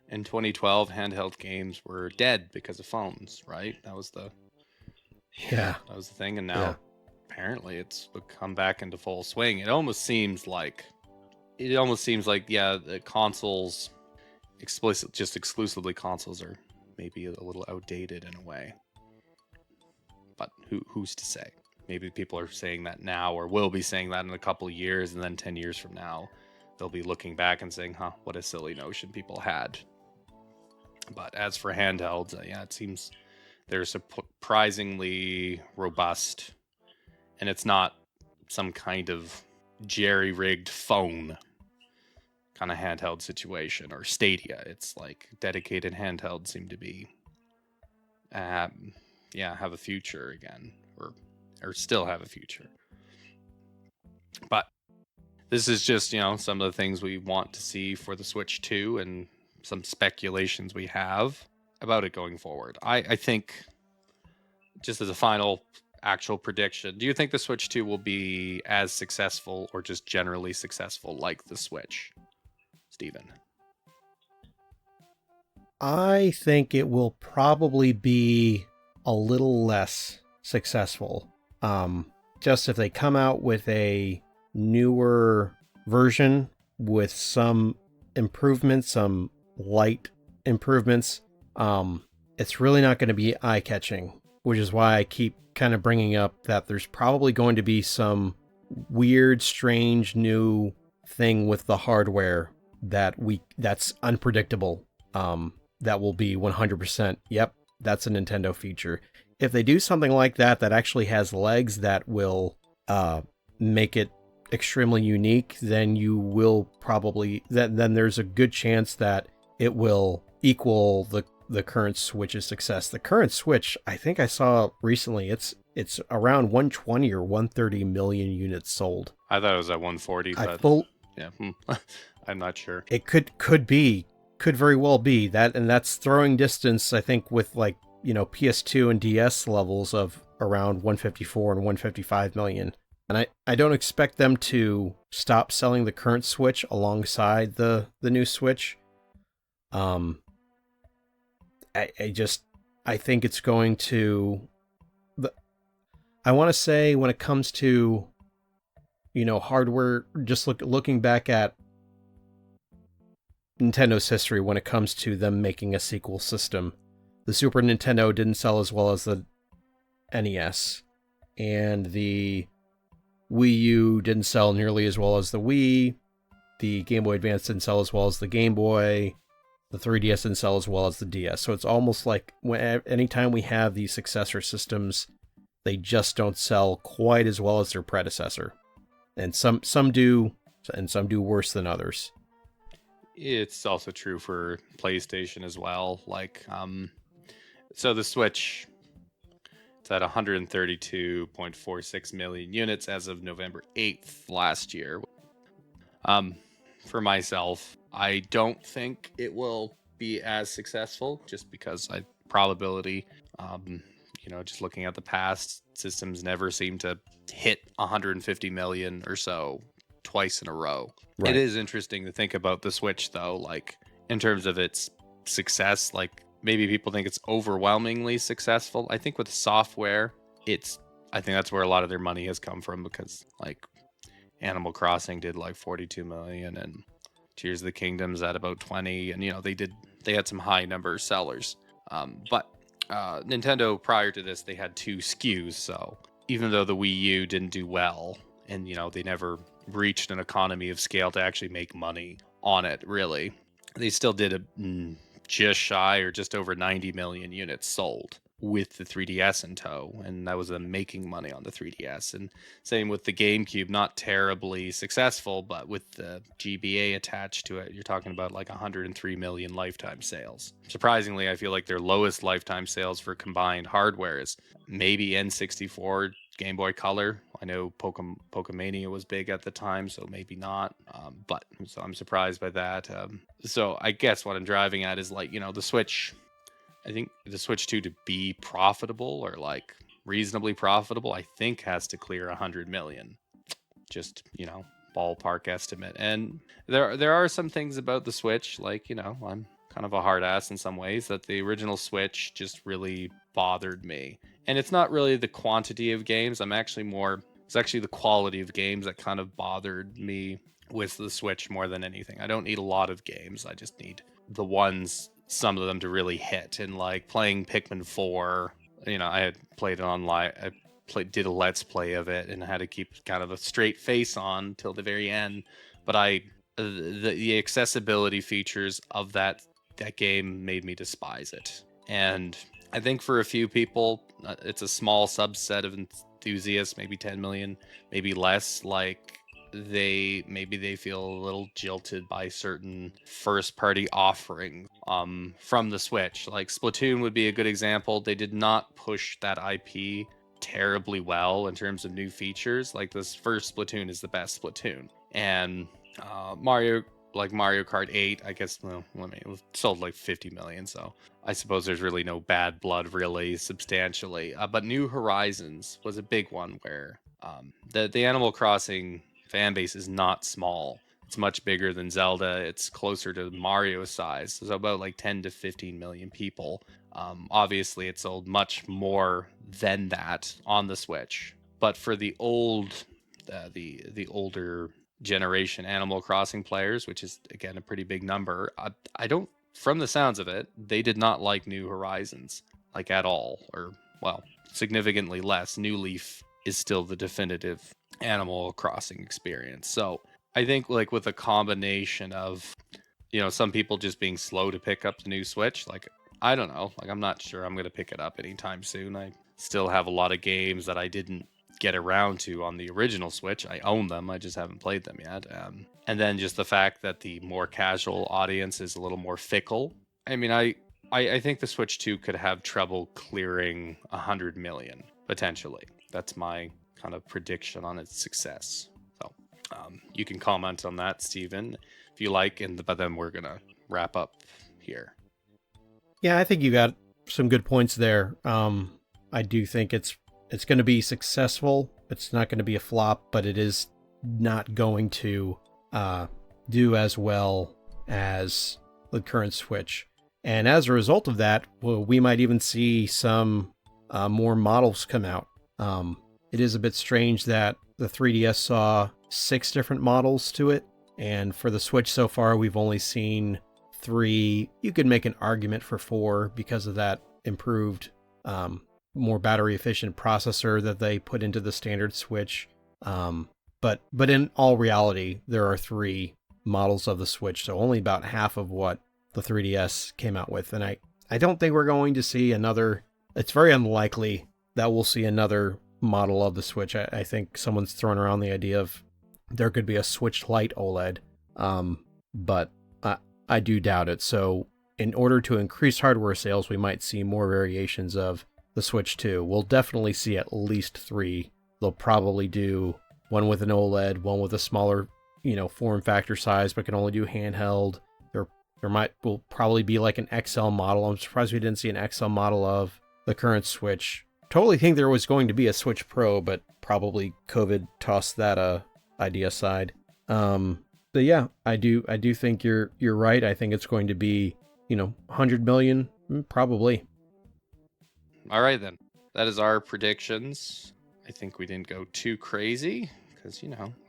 In 2012, handheld games were dead because of phones, right? That was the thing, and now apparently it's come back into full swing. It almost seems like the consoles, exclusively consoles, are maybe a little outdated in a way. But who's to say? Maybe people are saying that now, or will be saying that in a couple of years, and then 10 years from now, they'll be looking back and saying, what a silly notion people had. But as for handhelds, it seems they're surprisingly robust, and it's not some kind of jerry-rigged phone kind of handheld situation or Stadia. It's like dedicated handhelds seem to be, have a future again, or still have a future. But this is just, some of the things we want to see for the Switch 2 and some speculations we have about it going forward. I think, just as a final actual prediction, do you think the Switch 2 will be as successful or just generally successful like the Switch, Steven? I think it will probably be a little less successful. Just if they come out with a newer version with some improvements, some light improvements, it's really not going to be eye-catching, which is why I keep kind of bringing up that there's probably going to be some weird, strange new thing with the hardware that's unpredictable. That will be 100%. Yep, that's a Nintendo feature. If they do something like that actually has legs that will make it extremely unique, then you will probably then there's a good chance that it will equal the current Switch's success. The current Switch, I think I saw recently, it's around 120 or 130 million units sold. I thought it was at 140, but yeah, I'm not sure. It could very well be that, and that's throwing distance, I think, with PS2 and DS levels of around 154 and 155 million. And I don't expect them to stop selling the current Switch alongside the new Switch. I think it's going to... I want to say when it comes to, hardware, just looking back at Nintendo's history when it comes to them making a sequel system, the Super Nintendo didn't sell as well as the NES, and the Wii U didn't sell nearly as well as the Wii, the Game Boy Advance didn't sell as well as the Game Boy, the 3DS didn't sell as well as the DS. So it's almost like anytime we have these successor systems, they just don't sell quite as well as their predecessor. And some do, and some do worse than others. It's also true for PlayStation as well. So the Switch, it's at 132.46 million units as of November 8th last year. For myself, I don't think it will be as successful just because probability, just looking at the past, systems never seem to hit 150 million or so twice in a row. Right. It is interesting to think about the Switch, though, in terms of its success. Maybe people think it's overwhelmingly successful. I think with software, I think that's where a lot of their money has come from, because Animal Crossing did 42 million, and Tears of the Kingdom's at about 20, and they had some high number sellers. But Nintendo prior to this, they had 2 SKUs, so even though the Wii U didn't do well, and they never reached an economy of scale to actually make money on it, really, they still did just shy or just over 90 million units sold with the 3DS in tow, and that was them making money on the 3DS. And same with the GameCube, not terribly successful, but with the GBA attached to it, you're talking about like 103 million lifetime sales. Surprisingly, I feel like their lowest lifetime sales for combined hardware is maybe N64, Game Boy Color. I know Pokemania was big at the time, so maybe not. But so I'm surprised by that. So I guess what I'm driving at is like, the Switch. I think the Switch 2 to be profitable or like reasonably profitable, I think has to clear 100 million. Just, ballpark estimate. And there are some things about the Switch, like, I'm kind of a hard ass in some ways, that the original Switch just really bothered me. And it's not really the quantity of games. It's actually the quality of games that kind of bothered me with the Switch more than anything. I don't need a lot of games. I just need the ones, some of them to really hit. And like playing Pikmin 4, I had played it online. Did a let's play of it and had to keep kind of a straight face on till the very end. But the accessibility features of that game made me despise it. And I think for a few people, it's a small subset of enthusiasts, maybe 10 million, maybe less. Like they feel a little jilted by certain first party offerings from the Switch. Like Splatoon would be a good example. They did not push that IP terribly well in terms of new features. Like this first Splatoon is the best Splatoon, and Mario Kart 8, I guess, it was sold like 50 million, so I suppose there's really no bad blood really substantially. But New Horizons was a big one where the Animal Crossing fan base is not small. It's much bigger than Zelda. It's closer to Mario's size. So about like 10 to 15 million people. Obviously, it sold much more than that on the Switch. But for the older generation Animal Crossing players, which is again a pretty big number, I don't. From the sounds of it, they did not like New Horizons like at all, or well, significantly less. New Leaf is still the definitive Animal Crossing experience. So I think like with a combination of some people just being slow to pick up the new Switch, like I don't know, like I'm not sure I'm going to pick it up anytime soon. I still have a lot of games that I didn't get around to on the original Switch. I own them, I just haven't played them yet. And then just the fact that the more casual audience is a little more fickle. I mean, I think the Switch 2 could have trouble clearing 100 million potentially. That's my kind of prediction on its success. So you can comment on that, Steven, if you like, but then we're gonna wrap up here. Yeah, I think you got some good points there. I do think it's going to be successful. It's not going to be a flop, but it is not going to do as well as the current Switch. And as a result of that, well, we might even see some more models come out. It is a bit strange that the 3DS saw 6 different models to it, and for the Switch so far, we've only seen 3. You could make an argument for 4 because of that improved, more battery efficient processor that they put into the standard Switch. But in all reality, there are 3 models of the Switch, so only about half of what the 3DS came out with. And I don't think we're going to see another. It's very unlikely that we'll see another model of the Switch. I think someone's thrown around the idea of there could be a Switch Lite OLED, but I do doubt it. So in order to increase hardware sales, we might see more variations of the Switch 2. We'll definitely see at least 3. They'll probably do one with an OLED, one with a smaller, form factor size, but can only do handheld. Will probably be like an XL model. I'm surprised we didn't see an XL model of the current Switch. Totally think there was going to be a Switch Pro, but probably COVID tossed that idea aside. But yeah, I do think you're right. I think it's going to be 100 million, probably. All right then, that is our predictions. I think we didn't go too crazy because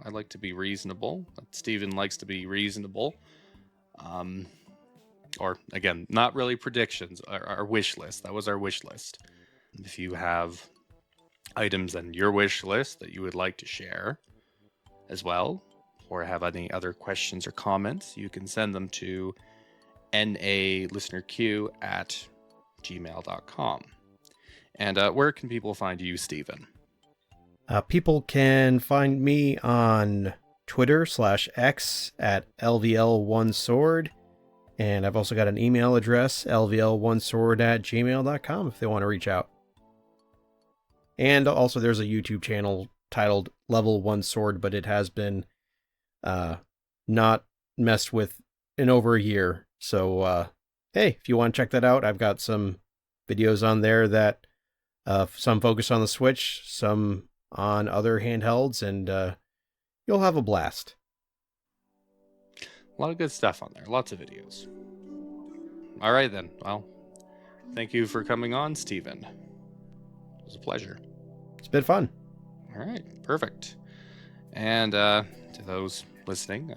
I like to be reasonable. Steven likes to be reasonable. or again, not really predictions, our wish list. That was our wish list. If you have items on your wish list that you would like to share as well, or have any other questions or comments, you can send them to nalistenerq@gmail.com. And where can people find you, Stephen? People can find me on Twitter/X at LVL1Sword. And I've also got an email address, lvl1sword@gmail.com, if they want to reach out. And also there's a YouTube channel titled Level 1 Sword, but it has been not messed with in over a year. So, hey, if you want to check that out, I've got some videos on there that some focus on the Switch, some on other handhelds, and you'll have a blast. A lot of good stuff on there. Lots of videos. All right, then. Well, thank you for coming on, Stephen. It was a pleasure. It's been fun. All right, perfect. And to those listening,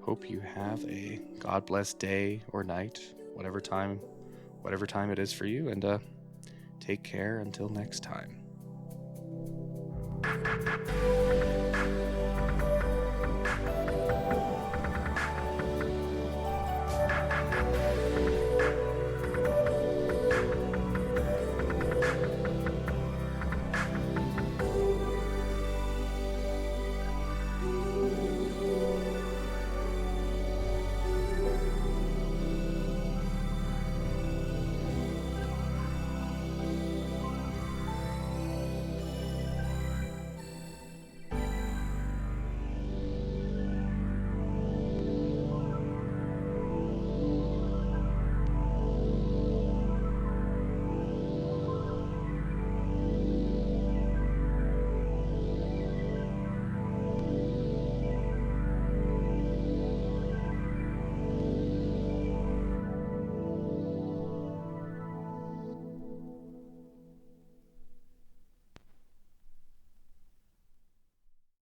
hope you have a God bless day or night, whatever time it is for you, and take care until next time.